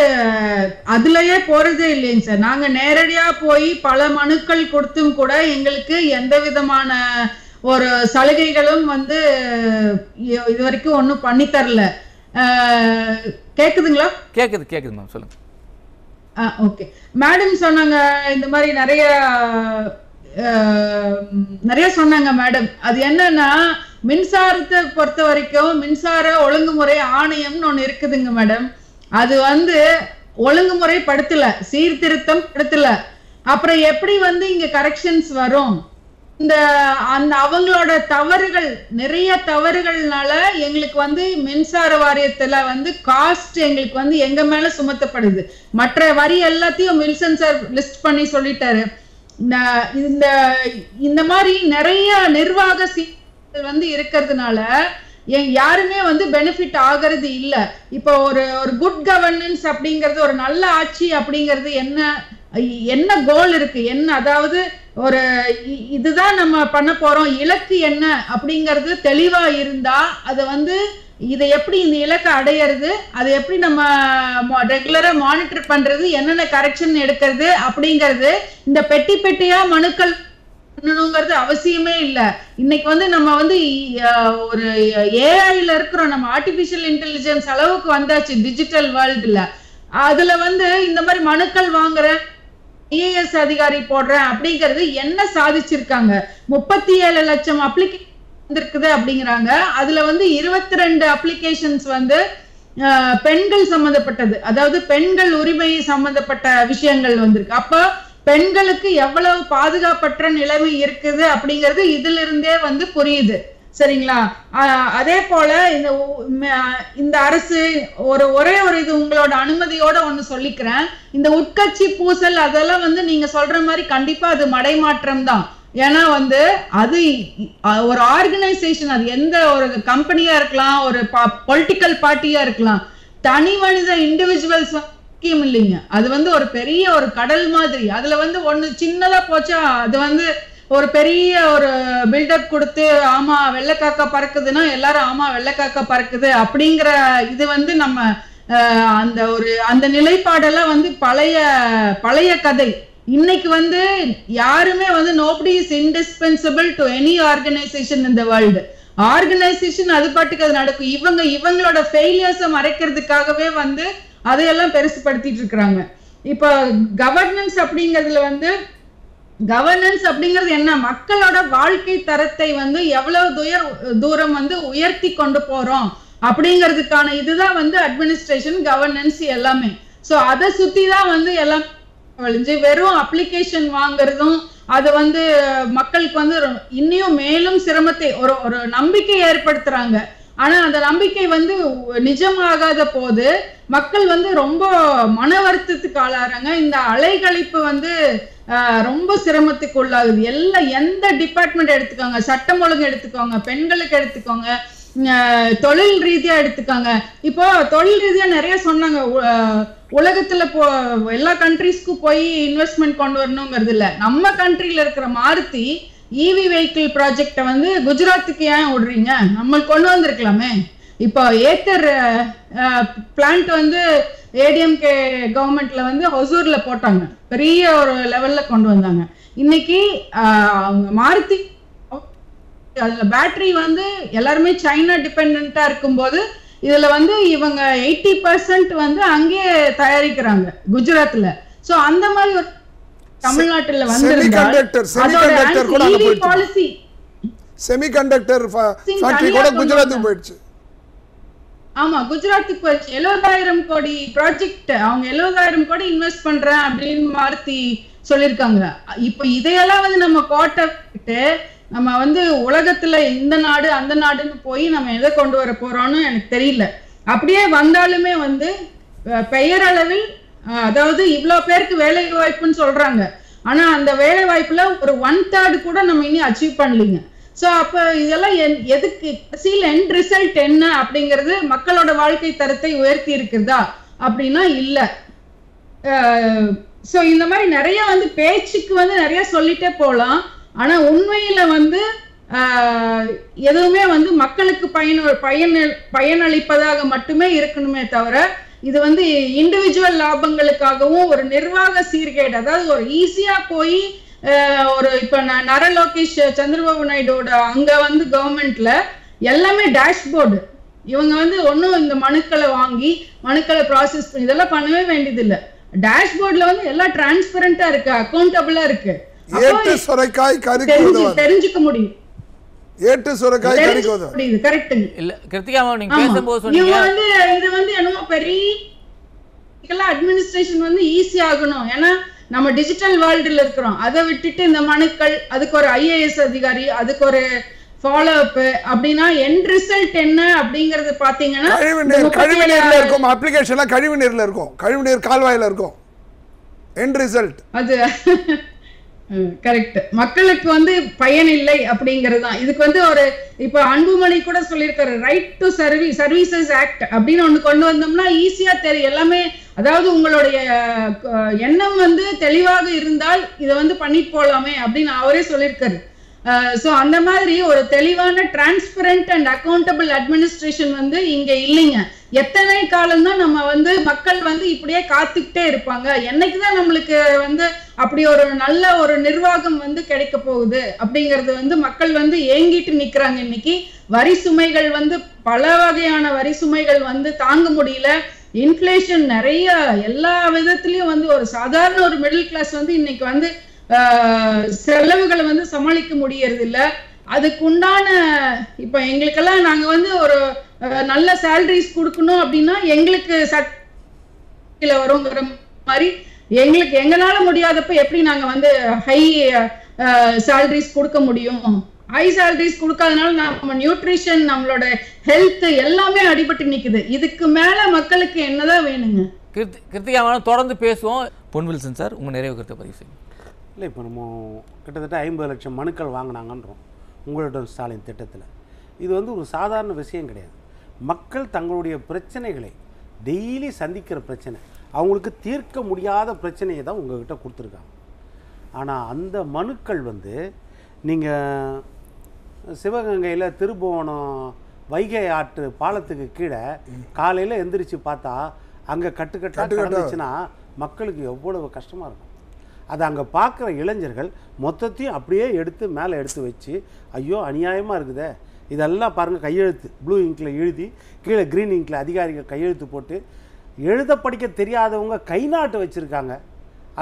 அதுலயே போறதே இல்லைங்க சார். நாங்க நேரடியா போய் பல மனுக்கள் கொடுத்தும் கூட எங்களுக்கு எந்த விதமான ஒரு சலுகைகளும் வந்து இது வரைக்கும் ஒன்றும் பண்ணி தரல. கேக்குதுங்களா? கேக்குது மேம், சொல்லுங்க. ஓகே மேடம் சொன்னாங்க இந்த மாதிரி நிறைய சொன்னாங்க மேடம். அது என்னன்னா மின்சாரத்தை பொறுத்த வரைக்கும் மின்சார ஒழுங்குமுறை ஆணையம்னு ஒண்ணு இருக்குதுங்க மேடம். அது வந்து ஒழுங்குமுறை படுத்தல, சீர்திருத்தம் படுத்தல. அப்புறம் எப்படி வந்து இங்க கரெக்ஷன்ஸ் வரும்? அவங்களோட தவறுகள், நிறைய தவறுகள்னால எங்களுக்கு வந்து மின்சார வாரியத்துல வந்து காஸ்ட் எங்களுக்கு வந்து எங்க மேல சுமத்தப்படுது. மற்ற வரி எல்லாத்தையும் வில்சன் சார் லிஸ்ட் பண்ணி சொல்லிட்டாரு. இந்த மாதிரி நிறைய நிர்வாக வந்து இருக்கிறதுனால யாருமே வந்து பெனிஃபிட் ஆகிறது இல்ல. இப்போ ஒரு குட் கவர்னன்ஸ் அப்படிங்கிறது, ஒரு நல்ல ஆட்சி அப்படிங்கிறது என்ன என்ன கோல் இருக்கு, என்ன அதாவது ஒரு இதுதான் நம்ம பண்ண போறோம், இலக்கு என்ன அப்படிங்கிறது தெளிவா இருந்தா அதை வந்து இதை எப்படி இந்த இலக்கை அடையிறது, அதை எப்படி நம்ம ரெகுலரா மானிட்டர் பண்றது, என்னென்ன கரெக்ஷன் எடுக்கிறது அப்படிங்கிறது இந்த பெட்டி பெட்டியா மனுக்கள் பண்ணணுங்கிறது அவசியமே இல்லை. இன்னைக்கு வந்து நம்ம வந்து ஒரு ஏஐல இருக்கிறோம், நம்ம ஆர்டிபிஷியல் இன்டெலிஜென்ஸ் அளவுக்கு வந்தாச்சு டிஜிட்டல் வேர்ல்டுல. அதுல வந்து இந்த மாதிரி மனுக்கள் வாங்குறேன், ஐஏஎஸ் அதிகாரி போடுறேன் அப்படிங்கிறது என்ன சாதிச்சிருக்காங்க? 37 லட்சம் அப்ளிகேஷன் வந்திருக்குது அப்படிங்கிறாங்க. அதுல வந்து 22 அப்ளிகேஷன்ஸ் வந்து பெண்கள் சம்பந்தப்பட்டது, அதாவது பெண்கள் உரிமை சம்பந்தப்பட்ட விஷயங்கள் வந்திருக்கு. அப்ப பெண்களுக்கு எவ்வளவு பாதுகாப்பற்ற நிலைமை இருக்குது அப்படிங்கிறது இதுல இருந்தே வந்து புரியுது. சரிங்களா? அதே போல இந்த அரசு ஒரே ஒரு இது உங்களோட அனுமதியோட ஒண்ணு சொல்லிக்கிறேன். இந்த உட்கட்சி பூசல் அதெல்லாம் வந்து நீங்க சொல்ற மாதிரி கண்டிப்பா அது மடைமாற்றம் தான். ஏன்னா வந்து அது ஒரு ஆர்கனைசேஷன், அது எந்த ஒரு கம்பெனியா இருக்கலாம், ஒரு பொலிட்டிக்கல் பார்ட்டியா இருக்கலாம், தனி மனித இண்டிவிஜுவல்ஸ் முக்கியம் இல்லைங்க. அது வந்து ஒரு பெரிய ஒரு கடல் மாதிரி. அதுல வந்து ஒண்ணு சின்னதா போச்சா அது வந்து ஒரு பெரிய ஒரு பில்டப் கொடுத்து ஆமா வெள்ளைக்காக்கா பறக்குதுன்னா எல்லாரும் ஆமா வெள்ளைக்காக்கா பறக்குது அப்படிங்கிற இது வந்து நம்ம அந்த நிலைப்பாடெல்லாம் வந்து பழைய கதை. இன்னைக்கு வந்து யாருமே வந்து nobody is indispensable to any organization in the world. Organisation அது பாட்டுக்கு அது நடக்கும். இவங்களோட ஃபெயிலியர்ஸை மறைக்கிறதுக்காகவே வந்து அதையெல்லாம் பெருசுப்படுத்திட்டு இருக்கிறாங்க. இப்போ கவர்னன்ஸ் அப்படிங்கிறதுல வந்து கவர்னன்ஸ் அப்படிங்கிறது என்ன, மக்களோட வாழ்க்கை தரத்தை வந்து எவ்வளவு தூரம் வந்து உயர்த்தி கொண்டு போறோம் அப்படிங்கிறதுக்கான இதுதான் வந்து அட்மினிஸ்ட்ரேஷன், கவர்னன்ஸ் எல்லாமே. ஸோ அதை சுத்தி தான் வந்து எல்லாம் வழிஞ்சு வெறும் அப்ளிகேஷன் வாங்குறதும் அது வந்து மக்களுக்கு வந்து இன்னும் மேலும் சிரமத்தை ஒரு நம்பிக்கை ஏற்படுத்துறாங்க. ஆனா அந்த நம்பிக்கை வந்து நிஜமாகாத போது மக்கள் வந்து ரொம்ப மன வருத்தத்துக்கு ஆளாறாங்க. இந்த அலைகழிப்பு வந்து ரொம்ப சிரமத்துக்கு உள்ளாகுது. எந்த டிபார்ட்மெண்ட் எடுத்துக்கோங்க, சட்டம் ஒழுங்கு எடுத்துக்கோங்க, பெண்களுக்கு எடுத்துக்கோங்க, தொழில் ரீதியா எடுத்துக்காங்க. இப்போ தொழில் ரீதியா நிறைய சொன்னாங்க, உலகத்துல எல்லா கண்ட்ரீஸ்க்கும் போய் இன்வெஸ்ட்மெண்ட் கொண்டு வரணுங்கிறது இல்ல. நம்ம கண்ட்ரில இருக்கிற மாருதி இவி வெஹிக்கிள் ப்ராஜெக்ட வந்து குஜராத்துக்கு ஏன் விடுறீங்க, நம்மளுக்கு கொண்டு வந்திருக்கலாமே. இப்போ ஏத்தர் பிளான்ட் வந்து ஏடிஎம்கே கவர்மெண்ட்ல வந்து ஹொசூர்ல போட்டாங்க, பெரிய ஒரு லெவல்ல கொண்டு வந்தாங்க. இன்னைக்கு மாருதி அதுல பேட்டரி வந்து எல்லாருமே சைனா டிபெண்டா இருக்கும்போது இதுல வந்து இவங்க 80% வந்து அங்கே தயாரிக்கிறாங்க குஜராத்ல. சோ அந்த மாதிரி ஒரு தமிழ்நாட்டுல பாலிசி செமிகண்டக்டர் ஃபேக்டரி கூட குஜராத்துக்கு போயிடுச்சு. ஆமா, குஜராத்துக்கு போயிடுச்சு. 70,000 கோடி ப்ராஜெக்ட், அவங்க 70,000 கோடி இன்வெஸ்ட் பண்றேன் அப்படின்னு மாருதி சொல்லியிருக்காங்க. இப்போ இதையெல்லாம் வந்து நம்ம கோட்டை நம்ம வந்து உலகத்துல இந்த நாடு அந்த நாடுன்னு போய் நம்ம எதை கொண்டு வர போறோம்னு எனக்கு தெரியல. அப்படியே வந்தாலுமே வந்து பெயரளவில், அதாவது இவ்வளவு பேருக்கு வேலை வாய்ப்புன்னு சொல்றாங்க, ஆனா அந்த வேலை வாய்ப்புல ஒரு 1/3 கூட நம்ம இனி அச்சீவ் பண்ணலீங்க. சோ அப்ப இதெல்லாம் எதுக்கு, எண்ட் ரிசல்ட் என்ன அப்படிங்கிறது மக்களோட வாழ்க்கை தரத்தை உயர்த்தி இருக்கிறதா அப்படின்னா இல்ல. சோ இந்த மாதிரி நிறைய வந்து பேச்சுக்கு வந்து நிறைய சொல்லிட்டே போலாம். ஆனா உண்மையில வந்து எதுவுமே வந்து மக்களுக்கு பயனளிப்பதாக மட்டுமே இருக்கணுமே தவிர இது வந்து இண்டிவிஜுவல் லாபங்களுக்காகவும் ஒரு நிர்வாக சீர்கேடு, அதாவது ஒரு ஈஸியா போய் ஒரு இப்ப நர லோகேஷ் சந்திரபாபு நாயுடோட அங்க வந்து கவர்மெண்ட்ல எல்லாமே டேஷ்போர்டு. இவங்க வந்து ஒன்னும் இந்த மனுக்களை வாங்கி மனுக்களை ப்ராசஸ் பண்ணி இதெல்லாம் பண்ணவே வேண்டியது இல்லை. டேஷ்போர்ட்ல வந்து எல்லாம் டிரான்ஸ்பரண்டா இருக்கு, அக்கௌண்டபிளா இருக்கு, தெரிஞ்சுக்க முடியும். இல்ல கிருத்திகா நீங்க பேசும்போது சொன்னீங்க இது வந்து என்னமோ பெரிய அட்மினிஸ்ட்ரேஷன் வந்து ஈஸி ஆகணும், ஏன்னா நம்ம டிஜிட்டல் வேர்ல்டுல இருக்கிறோம். அதை விட்டுட்டு இந்த மனுக்கள், அதுக்கு ஒரு ஐஏஎஸ் அதிகாரி, அதுக்கு ஒரு ஃபாலோ அப் அப்படின்னா எண்ட் ரிசல்ட் என்ன அப்படிங்கறது பாத்தீங்கன்னா கழிவு நீர்ல இருக்கும், அப்ளிகேஷன்ல கழிவு நீர்ல இருக்கும், கழிவு நீர் கால்வாயில இருக்கும். End result correct. மக்களுக்கு வந்து பயன் இல்லை அப்படிங்கறதுதான் இதுக்கு வந்து ஒரு இப்ப அன்புமணி கூட சொல்லியிருக்காரு, ரைட் டு சர்வீசஸ் ஆக்ட் அப்படின்னு ஒண்ணு கொண்டு வந்தோம்னா ஈஸியா தெரியும் எல்லாமே. அதாவது உங்களுடைய எண்ணம் வந்து தெளிவாக இருந்தால் இதை வந்து பண்ணிட்டு போலாமே அப்படின்னு அவரே சொல்லியிருக்காரு. ஸோ அந்த மாதிரி ஒரு தெளிவான டிரான்ஸ்பரண்ட் அண்ட் அக்கௌண்டபிள் அட்மினிஸ்ட்ரேஷன் வந்து இங்க இல்லைங்க. எத்தனை காலம் தான் நம்ம வந்து மக்கள் வந்து இப்படியே காத்துக்கிட்டே இருப்பாங்க? என்னைக்குதான் நம்மளுக்கு வந்து அப்படி ஒரு நல்ல ஒரு நிர்வாகம் வந்து கிடைக்க போகுது அப்படிங்கிறது வந்து மக்கள் வந்து ஏங்கிட்டு நிக்கிறாங்க. இன்னைக்கு வரி சுமைகள் வந்து பல வகையான வரி சுமைகள் வந்து தாங்க முடியல. இன்ஃப்ளேஷன் நிறைய எல்லா விதத்திலயும் வந்து ஒரு சாதாரண ஒரு மிடில் கிளாஸ் வந்து இன்னைக்கு வந்து செலவுகளை வந்து சமாளிக்க முடியறது இல்ல. அதுக்குண்டான இப்ப எங்களுக்கெல்லாம் நாங்க வந்து ஒரு நல்ல சேலரிஸ் கொடுக்கணும் அப்படின்னா எங்களுக்கு சட்டில வருங்கிற மாதிரி எங்களுக்கு எங்களால முடியாதப்ப எப்படி நாங்க வந்து ஹை சேலரிஸ் கொடுக்க முடியும்? ஹை சேலரிஸ் கொடுக்காதனால நம்ம நியூட்ரிஷன், நம்மளோட ஹெல்த் எல்லாமே அடிபட்டு நிக்குது. இதுக்கு மேல மக்களுக்கு என்னதான் வேணுங்க? கிருத்திகா தொடர்ந்து பேசுவோம். பொன் வில்சன் சார், உங்க நிறைவு கருத்தை பதிவு செய்யுங்க. இல்லை, இப்போ நம்ம கிட்டத்தட்ட 50 லட்சம் மனுக்கள் வாங்கினாங்கன்றோம் உங்களுடன் ஸ்டாலின் திட்டத்தில். இது வந்து ஒரு சாதாரண விஷயம் கிடையாது. மக்கள் தங்களுடைய பிரச்சனைகளை டெய்லி சந்திக்கிற பிரச்சனை, அவங்களுக்கு தீர்க்க முடியாத பிரச்சனையை தான் உங்கள்கிட்ட கொடுத்துருக்காங்க. ஆனால் அந்த மனுக்கள் வந்து நீங்கள் சிவகங்கையில் திருபுவனம் வைகை ஆற்று பாலத்துக்கு கீழே காலையில் எந்திரிச்சு பார்த்தா அங்கே கட்டுக்கட்டாக இருந்துச்சுன்னா மக்களுக்கு எவ்வளவு கஷ்டமாக இருக்கும். அதை அங்கே பார்க்குற இளைஞர்கள் மொத்தத்தையும் அப்படியே எடுத்து மேலே எடுத்து வச்சு, ஐயோ அநியாயமாக இருக்குதே, இதெல்லாம் பாருங்கள் கையெழுத்து ப்ளூ இங்கில் எழுதி கீழே க்ரீன் இங்கில் அதிகாரிகள் கையெழுத்து போட்டு, எழுத படிக்க தெரியாதவங்க கை நாட்டு வச்சுருக்காங்க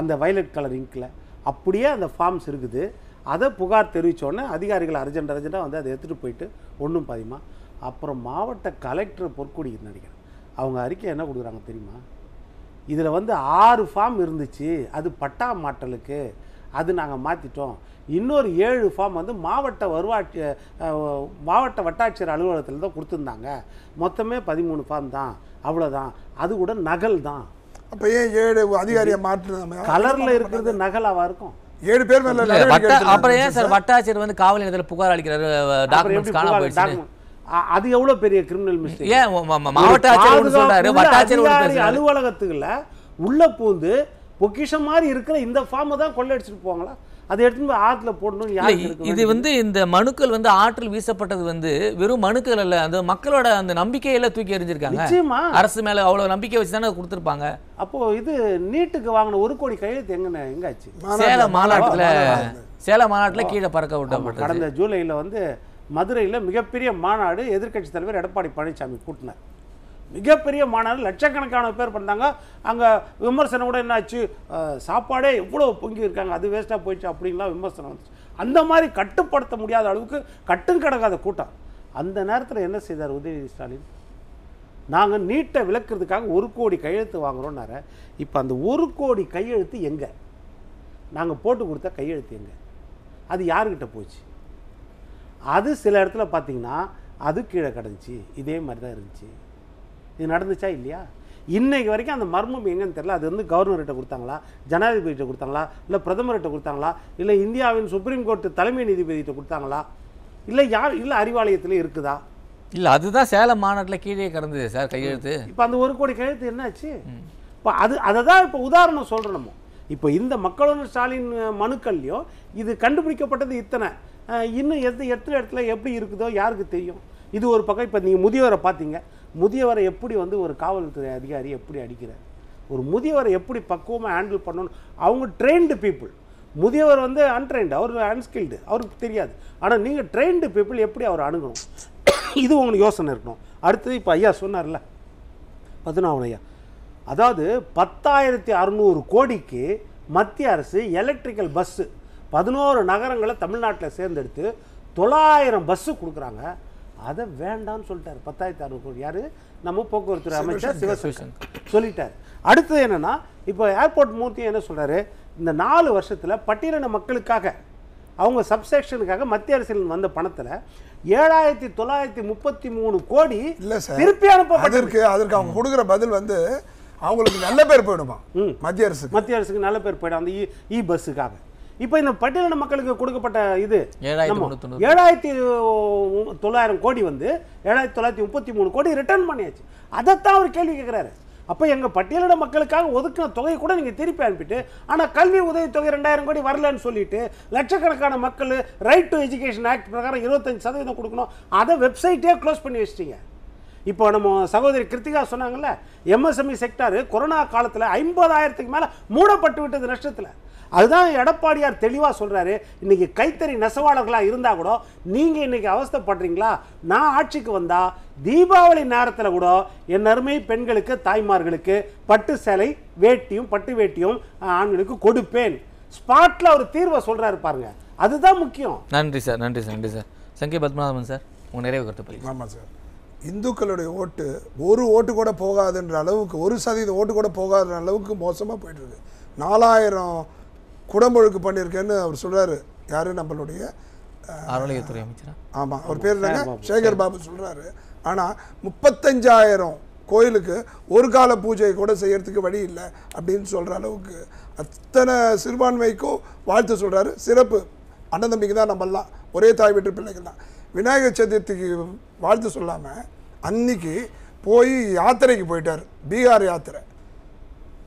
அந்த வயலட் கலர் இங்கில். அப்படியே அந்த ஃபார்ம்ஸ் இருக்குது. அதை புகார் தெரிவித்தோடனே அதிகாரிகள் அர்ஜென்ட்டாக வந்து அதை எடுத்துகிட்டு போயிட்டு ஒன்றும் பாதிமா. அப்புறம் மாவட்ட கலெக்டர் பொற்கொடி நினைக்கிறேன், அவங்க அறிக்கை என்ன கொடுக்குறாங்க தெரியுமா? இதில் வந்து 6 ஃபார்ம் இருந்துச்சு, அது பட்டா மாற்றலுக்கு, அது நாங்கள் மாற்றிட்டோம். இன்னொரு 7 ஃபார்ம் வந்து மாவட்ட வட்டாட்சியர் அலுவலகத்தில் தான் கொடுத்துருந்தாங்க. மொத்தமே 13 ஃபார்ம் தான், அவ்வளோதான். அது கூட நகல் தான். அப்போ ஏன் 7 அதிகாரியை மாற்று? கலரில் இருக்கிறது நகலாவா இருக்கும்? 7 பேர் மேல அப்புறம் ஏன் சார் வட்டாட்சியர் வந்து காவல் நிலையத்தில் புகார் அளிக்கிறாரு? டாக்குமெண்ட்ஸ் காணாம போயிடுச்சு. அது எவ்வளவு பெரிய கிரிமினல் மிஸ்டேக்? ஏன் மாவட்ட ஆட்சியர் சொல்றாரு, வட்டாட்சியர் அலுவலகத்துக்குள்ள உள்ள பூந்து பொக்கிஷம் மாதிரி இருக்கிற இந்த ஃபார்மை தான் கொள்ளையடிச்சிட்டு போவாங்களா? அதை எடுத்து போய் ஆற்றுல போடணும். இது வந்து இந்த மனுக்கள் வந்து ஆற்றில் வீசப்பட்டது வந்து வெறும் மனுக்கள் அல்ல, அந்த மக்களோட அந்த நம்பிக்கையில தூக்கி எறிஞ்சிருக்காங்க. அரசு மேல அவ்வளவு நம்பிக்கை வச்சு தானே கொடுத்துருப்பாங்க. அப்போ இது நீட்டுக்கு வாங்கின 1 கோடி கையெழுத்து எங்காச்சு? சேலம் மாநாட்டுல கீழே பறக்க விட்டப்பட்டது. கடந்த ஜூலைல வந்து மதுரையில் மிகப்பெரிய மாநாடு எதிர்க்கட்சி தலைவர் எடப்பாடி பழனிசாமி கூட்டினார். மிகப்பெரிய மாநாடு, லட்சக்கணக்கான பேர் பண்ணாங்க. அங்கே விமர்சனம் கூட என்னாச்சு, சாப்பாடே எவ்வளோ பொங்கி இருக்காங்க, அது வேஸ்ட்டாக போயிடுச்சு அப்படின்லாம் விமர்சனம் வந்துச்சு. அந்த மாதிரி கட்டுப்படுத்த முடியாத அளவுக்கு கட்டும் கிடக்காத கூட்டம். அந்த நேரத்தில் என்ன செய்தார் உதயநிதி ஸ்டாலின்? நாங்கள் நீட்டை விளக்குறதுக்காக 1 கோடி கையெழுத்து வாங்குறோம்னார. இப்போ அந்த 1 கோடி கையெழுத்து எங்கே? நாங்கள் போட்டு கொடுத்த கையெழுத்து எங்கே? அது யாருக்கிட்ட போச்சு? அது சில இடத்துல பார்த்தீங்கன்னா அது கீழே கிடந்துச்சு. இதே மாதிரி தான் இருந்துச்சு. இது நடந்துச்சா இல்லையா? இன்னைக்கு வரைக்கும் அந்த மர்மம் எங்கன்னு தெரியல. அது வந்து கவர்னர்கிட்ட கொடுத்தாங்களா, ஜனாதிபதிகிட்ட கொடுத்தாங்களா, இல்லை பிரதமர்கிட்ட கொடுத்தாங்களா, இல்லை இந்தியாவின் சுப்ரீம் கோர்ட் தலைமை நீதிபதிகிட்ட கொடுத்தாங்களா, இல்லை யார் இல்லை அறிவாலயத்தில் இருக்குதா? இல்லை, அதுதான் சேலம் மாநாட்டில் கீழே கிடந்தது சார் கையெழுத்து. இப்போ அந்த 1 கோடி கையெழுத்து என்னாச்சு? இப்போ அதை தான் இப்போ உதாரணம் சொல்கிறோம் நம்ம. இப்போ இந்த மக்களோட ஸ்டாலின் மனுக்கள்லையும் இது கண்டுபிடிக்கப்பட்டது இத்தனை, இன்னும் எத்தனை இடத்துல எப்படி இருக்குதோ யாருக்கு தெரியும்? இது ஒரு பக்கம். இப்போ நீங்கள் முதியவரை பார்த்தீங்க, முதியவரை எப்படி வந்து ஒரு காவல்துறை அதிகாரி எப்படி அடிக்கிறார், ஒரு முதியவரை எப்படி பக்குவமாக ஹேண்டில் பண்ணணும். அவங்க ட்ரெயின்டு பீப்புள். முதியவர் வந்து அன்ட்ரெயின்டு, அவர் அன்ஸ்கில்டு, அவருக்கு தெரியாது. ஆனால் நீங்கள் ட்ரெயின்டு பீப்புள் எப்படி அவர் அணுகணும், இது உங்களுக்கு யோசனை இருக்கணும். அடுத்தது இப்போ ஐயா சொன்னார்ல பத்மநாபன் ஐயா, அதாவது 10,600 கோடிக்கு மத்திய அரசு எலக்ட்ரிக்கல் பஸ்ஸு 11 நகரங்களை தமிழ்நாட்டில் சேர்ந்தெடுத்து 900 பஸ்ஸு கொடுக்குறாங்க. அதை வேண்டாம்னு சொல்லிட்டார். 10,600 கோடி யார்? நம்ம போக்குவரத்து அமைச்சர் சிவசங்கர் சொல்லிட்டார். அடுத்தது என்னென்னா, இப்போ ஏர்போர்ட் மூர்த்தி என்ன சொல்கிறாரு, இந்த 4 வருஷத்தில் பட்டியலின மக்களுக்காக அவங்க சப்செக்ஷனுக்காக மத்திய அரசில் வந்த பணத்தில் 7,933 கோடி திருப்பி அனுப்பப்பட்டிருக்கு. அதற்கு அவங்க கொடுக்குற பதில் வந்து அவங்களுக்கு நல்ல பேர் போயிடுமா? மத்திய அரசுக்கு நல்ல பேர் போயிடும் அந்த இ பஸ்ஸுக்காக. இப்போ இந்த பட்டியலின மக்களுக்கு கொடுக்கப்பட்ட இது 7,390 7,900 கோடி வந்து 7,933 கோடி ரிட்டர்ன் பண்ணியாச்சு. அதைத்தான் அவர் கேள்வி கேட்குறாரு. அப்போ எங்கள் பட்டியலின மக்களுக்காக ஒதுக்கின தொகையை கூட நீங்கள் திருப்பி அனுப்பிட்டு, ஆனால் கல்வி உதவித்தொகை 2,000 கோடி வரலன்னு சொல்லிட்டு லட்சக்கணக்கான மக்கள் ரைட் டு எஜுகேஷன் ஆக்ட் பிரகாரம் 25% கொடுக்கணும், அதை வெப்சைட்டே க்ளோஸ் பண்ணி வச்சிட்டீங்க. இப்போ நம்ம சகோதரி கிருத்திகா சொன்னாங்கல்ல, எம்எஸ்எம்இ செக்டார் கொரோனா காலத்தில் 50,000க்கு மேலே மூடப்பட்டு விட்டது நஷ்டத்தில். அதுதான் எடப்பாடியார் தெளிவாக சொல்கிறாரு. இன்றைக்கி கைத்தறி நெசவாளர்களாக இருந்தால் கூட நீங்கள் இன்றைக்கி அவஸ்தைப்படுறீங்களா? நான் ஆட்சிக்கு வந்தால் தீபாவளி நேரத்தில் கூட என் அருமை பெண்களுக்கு தாய்மார்களுக்கு பட்டு சேலை வேட்டியும் பட்டு வேட்டியும் ஆண்களுக்கு கொடுப்பேன். ஸ்பாட்டில் ஒரு தீர்வை சொல்கிறாரு பாருங்க, அதுதான் முக்கியம். நன்றி சார், நன்றி சார், நன்றி சார். சங்கி பத்மநாபன் சார், உங்கள் நிறைவு கருத்து பதிவு. ஆமாம் சார், இந்துக்களுடைய ஓட்டு ஒரு ஓட்டு கூட போகாதுன்ற அளவுக்கு, 1% ஓட்டு கூட போகாத அளவுக்கு மோசமாக போயிட்டுருக்கு. 4,000 குடமுழுக்கு பண்ணியிருக்கேன்னு அவர் சொல்கிறாரு. யார்? நம்மளுடைய அறநிலையத்துறை அமைச்சரா? ஆமாம், அவர் பேர் தாங்க சேகர் பாபு சொல்கிறாரு. ஆனால் 35,000 கோயிலுக்கு ஒரு கால பூஜை கூட செய்யறதுக்கு வழி இல்லை அப்படின்னு சொல்கிற அளவுக்கு அத்தனை சிறுபான்மைக்கும் வாழ்த்து சொல்கிறாரு. சிறப்பு, அண்ணன் தம்பிக்கு தான் நம்மெல்லாம் ஒரே தாய் வீட்டு பிள்ளைகள் தான். விநாயகர் சதுர்த்திக்கு வாழ்த்து சொல்லாமல் அன்னைக்கு போய் யாத்திரைக்கு போயிட்டார், பீகார் யாத்திரை,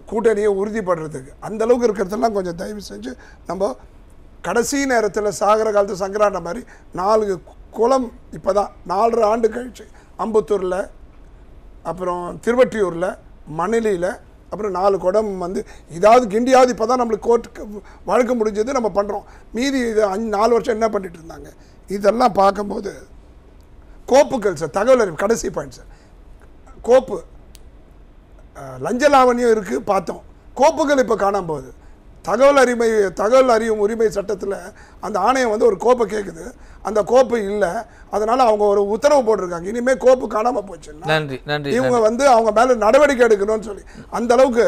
கூட்டணியை உறுதிப்படுறதுக்கு. அந்தளவுக்கு இருக்கிறதெல்லாம் கொஞ்சம் தயவு செஞ்சு நம்ம கடைசி நேரத்தில் சாகர காலத்து சங்கராண்ட மாதிரி 4 குளம் இப்போ தான் 4.5 ஆண்டு கழிச்சு அம்பத்தூரில், அப்புறம் திருவட்டியூரில், மணலியில், அப்புறம் 4 குடம் வந்து இதாவது கிண்டியாவது இப்போ தான் நம்மளுக்கு கோர்ட்டுக்கு வழக்கு முடிஞ்சது, நம்ம பண்ணுறோம். மீதி இது 4 வருஷம் என்ன பண்ணிட்டு இருந்தாங்க? இதெல்லாம் பார்க்கும்போது கோப்புகள் சார், தகவல் அறிவு, கடைசி பாயிண்ட் சார், கோப்பு லஞ்ச லாவணியம் இருக்குது பார்த்தோம், கோப்புகள் இப்போ காணாம போகுது. தகவல் அறியும் உரிமை சட்டத்தில் அந்த ஆணையம் வந்து ஒரு கோப்பை கேட்குது, அந்த கோப்பு இல்லை, அதனால் அவங்க ஒரு உத்தரவு போட்டிருக்காங்க, இனிமேல் கோப்பு காணாமல் போச்சுன்னா நன்றி நன்றி இவங்க வந்து அவங்க மேலே நடவடிக்கை எடுக்கணும்னு சொல்லி. அந்த அளவுக்கு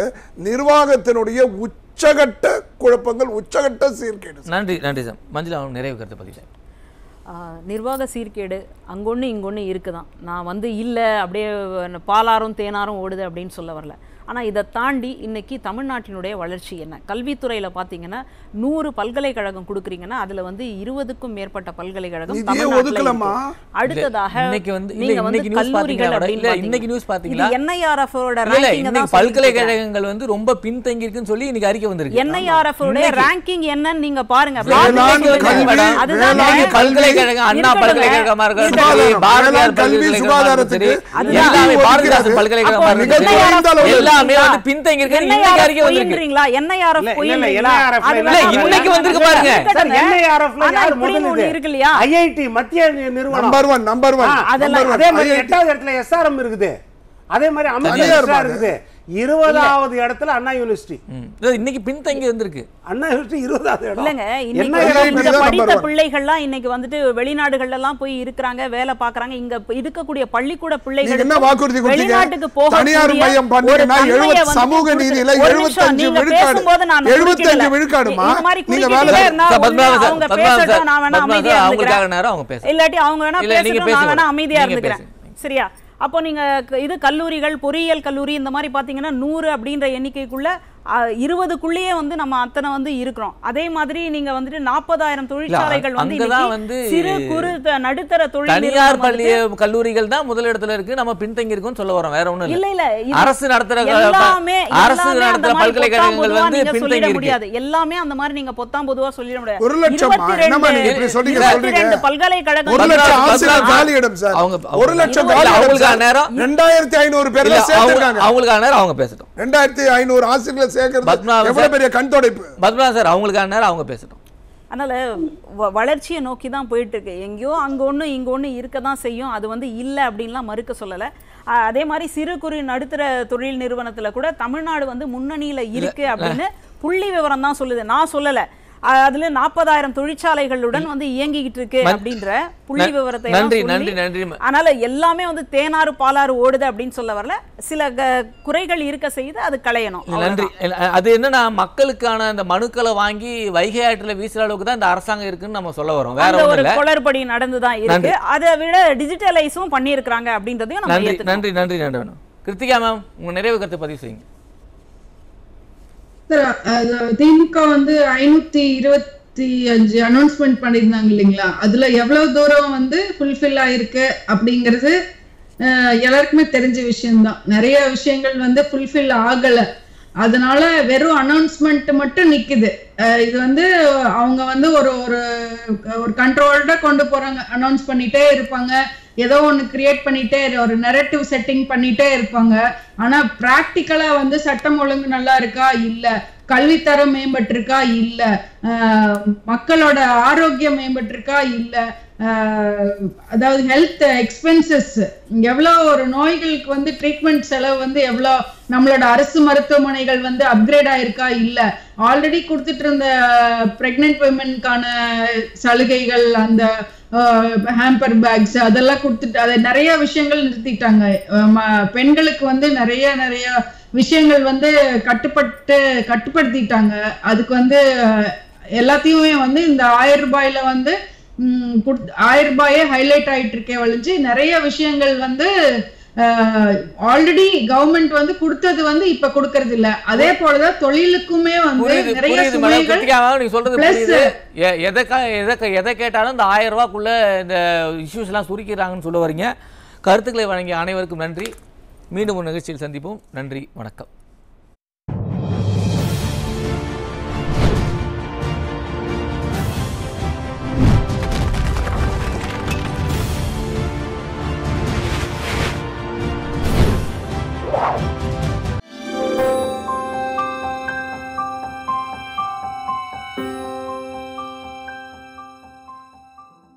நிர்வாகத்தினுடைய உச்சகட்ட குழப்பங்கள், உச்சகட்ட சீர்கேடு. நன்றி நன்றி சார். மஞ்சள் அவங்க நிறைவு கருத்து பதிவு. நிர்வாக சீர்கேடு அங்கொன்று இங்கொன்று இருக்குதான். நான் வந்து இல்லை அப்படியே பாலாரும் தேனாரும் ஓடுது அப்படின்னு சொல்ல வரல. ஆனால் இதை தாண்டி இன்னைக்கு தமிழ்நாட்டினுடைய வளர்ச்சி என்ன? கல்வித்துறையில் பார்த்தீங்கன்னா 100 பல்கலைக்கழகம் கொடுக்குறீங்கன்னா அதில் வந்து 20க்கும் மேற்பட்ட பல்கலைக்கழகம் தமிழ்நாட்டில். அடுத்ததாக நீங்க வந்து கல்லூரிகள் அப்படின்னு என்ஐஆர்எஃப்-ஓட ரேங்கிங் தான். பல்கலைக்கழகங்கள் வந்து ரொம்ப பின்தங்கி இருக்குன்னு சொல்லி இன்னைக்கு அறிக்கை வந்திருக்கு. என்ஐஆர்எஃப்-ஓட ரேங்கிங் என்னன்னு நீங்க பாருங்க. பல்கலைக்கழகம், அண்ணா பல்கலைக்கழகமா இருக்கட்டும், பாரதியார் பல்கலைக்கழகமா இருக்கட்டும், பாரதிதாசன் பல்கலைக்கழகமா இருக்கட்டும், பின்தங்கி இருக்கு. இன்னைக்கு அறிக்கை வந்திருக்கீங்களா? என்ஐஆர்எஃப் போயிங்களா? இன்னைக்கு வந்திருக்கு பாருங்க. என்ஐஆர்எஃப் யார் முதல்ல இருக்கு இல்லையா? ஐஐடி மத்திய நிறுவனம் நம்பர் 1. அதே மாதிரி 8வது இடத்துல எஸ்ஆர்எம் இருக்குது, அதே மாதிரி அமிர்தா இருக்குது, 20வது இடத்துல அண்ணா யூனிவர்சிட்டி. இன்னைக்கு பின்தங்கி வந்திருக்கு. அண்ணா யூனிவர்சிட்டி 20வது இடம். இல்லங்க, இன்னைக்கு படித்த பிள்ளைகள்லாம் இன்னைக்கு வந்துட்டு வெளிநாடுகள்ல எல்லாம் போய் இருக்காங்க, வேலை பாக்குறாங்க. இங்க இருக்கக்கூடிய பள்ளிக்கூட பிள்ளைகள் என்ன வாக்குறுதி கொடுத்தீங்க? வெளிநாட்டுக்கு போக தனியார் மையம் பண்ணீங்கன்னா 70 சமூக நீதியில 75 விழுக்காடு 75 விழுக்காடுமா? நீங்க வேலை அவங்க பேசட்டும், நான் வேணா அமைதியா இருந்துக்கிறேன். இல்லாட்டி அவங்க வேணா பேசட்டும், நான் வேணா அமைதியா இருந்துக்கிறேன். சரியா? அப்போ நீங்க இது கல்லூரிகள், பொறியியல் கல்லூரி இந்த மாதிரி பாத்தீங்கன்னா 100 அப்படின்ற எண்ணிக்கைக்குள்ள 20க்குள்ளேயே வந்து நம்ம அத்தனை வந்து இருக்கிறோம். அதே மாதிரி நீங்க வந்துட்டு 40,000 தொழிற்சாலைகள் வந்து சிறு குறு நடுத்தர தொழில் தனியார் பள்ளி கல்லூரிகள் தான் முதலிடத்துல இருக்கு. நம்ம பின்தங்கி இருக்கோம்னு சொல்ல வரோம், வேற ஒண்ணும் இல்ல. அரசு நடத்துற பல்கலைக்கழகங்கள் வந்து பின்தங்கி முடியாது. எல்லாமே அந்த மாதிரி நீங்க பொத்தாம் பொதுவா சொல்லிட முடியாது. 1 லட்சம் பல்கலைக்கழகம் 1 லட்சம் ஆசிரியர் காலியிடம் சார். அவங்க 1 லட்சம் காலியிடம் நேரம் 2500 பேர்ல சேர்த்திருக்காங்க. அவங்களுக்கான நேரம் அவங்க பேசட்டும். 2500 ஆசிரியர்கள் சேர்க்கிறது எவ்வளவு பெரிய கண்தொடைப்பு. பத்மநாபன் சார், அவங்களுக்கான நேரம் அவங்க பேசட்டும். அதனால வளர்ச்சியை நோக்கி தான் போயிட்டு இருக்கு. எங்கேயோ அங்க ஒண்ணு இங்க ஒண்ணு இருக்க தான் செய்யும். அது வந்து இல்லை அப்படின்லாம் மறுக்க சொல்லலை. அதே மாதிரி சிறு குறு நடுத்தர தொழில் நிறுவனத்துல கூட தமிழ்நாடு வந்து முன்னணியில இருக்கு அப்படின்னு புள்ளி விவரம் தான் சொல்லுது, நான் சொல்லலை. அதுல 40,000 தொழிற்சாலைகளுடன் வந்து இயங்கிக்கிட்டு இருக்கு அப்படின்ற புள்ளி விவரத்தை. அதனால எல்லாமே வந்து தேனாறு பாலாறு ஓடுது அப்படின்னு சொல்ல வரல. சில குறைகள் இருக்க செய்து அது களையணும். நன்றி. அது என்னன்னா, மக்களுக்கான அந்த மனுக்களை வாங்கி வைகை ஆற்றுல வீசுற அளவுக்கு தான் இந்த அரசாங்கம் இருக்குன்னு நம்ம சொல்ல வரோம். வேற ஒரு குளறுபடி நடந்துதான் இருக்கு. அதை விட டிஜிட்டலைஸும் பண்ணியிருக்கிறாங்க அப்படின்றதையும் நம்ம ஏத்துக்கணும். நன்றி நன்றி நன்றி. கிருத்திகா மேம், உங்க நிறைவு கருத்தை பதிவு செய்யுங்க. திமுக வந்து 520 25 அனௌன்ஸ்மெண்ட் பண்ணியிருந்தாங்க இல்லைங்களா, அதுல எவ்வளவு தூரம் வந்து ஃபுல்ஃபில் ஆயிருக்கு அப்படிங்கிறது எல்லாருக்குமே தெரிஞ்ச விஷயம்தான். நிறைய விஷயங்கள் வந்து ஃபுல்ஃபில் ஆகல, அதனால வெறும் அனௌன்ஸ்மெண்ட் மட்டும் நிக்குது. இது வந்து அவங்க வந்து ஒரு ஒரு கண்ட்ரோல்டா கொண்டு போறாங்க, அனௌன்ஸ் பண்ணிட்டே இருப்பாங்க, ஏதோ ஒன்று கிரியேட் பண்ணிட்டே ஒரு நெரட்டிவ் செட்டிங் பண்ணிட்டே இருப்பாங்க. ஆனா பிராக்டிக்கலா வந்து சட்டம் ஒழுங்கு நல்லா இருக்கா இல்ல, கல்வித்தரம் மேம்பட்டிருக்கா இல்ல, மக்களோட ஆரோக்கியம் மேம்பட்டிருக்கா இல்ல, அதாவது ஹெல்த் எக்ஸ்பென்சஸ் எவ்வளோ, ஒரு நோய்களுக்கு வந்து ட்ரீட்மெண்ட் செலவு வந்து எவ்வளோ, நம்மளோட அரசு மருத்துவமனைகள் வந்து அப்கிரேட் ஆயிருக்கா இல்ல, ஆல்ரெடி கொடுத்துட்டு இருந்த பிரெக்னென்ட் விமனுக்கான சலுகைகள், அந்த ஹேம்பர் பேக்ஸ் அதெல்லாம் கொடுத்துட்டு அதை நிறைய விஷயங்கள் நிறுத்திட்டாங்க. பெண்களுக்கு வந்து நிறைய விஷயங்கள் வந்து கட்டுப்படுத்திட்டாங்க. அதுக்கு வந்து எல்லாத்தையுமே வந்து இந்த 1000 ரூபாயில வந்து 1000 ரூபாயே ஹைலைட் ஆயிட்டு இருக்கே ஒழிஞ்சு நிறைய விஷயங்கள் வந்து ஆல்ரெடி கவர்மெண்ட் வந்து கொடுத்தது வந்து இப்ப கொடுக்கறது இல்ல. அதே போலதான் தொழிலுக்குமே வந்து நிறைய சுமைகள். நீங்க சொல்றது புரியுது. எதை கேட்டாலும் இந்த 1000 ரூபாய்க்குள்ள இந்த இஷ்யூஸ் எல்லாம் சுருக்கிறாங்கன்னு சொல்ல வரீங்க. கருத்துக்களை வழங்கிய அனைவருக்கும் நன்றி. மீண்டும் ஒரு நிகழ்ச்சியில் சந்திப்போம். நன்றி, வணக்கம்.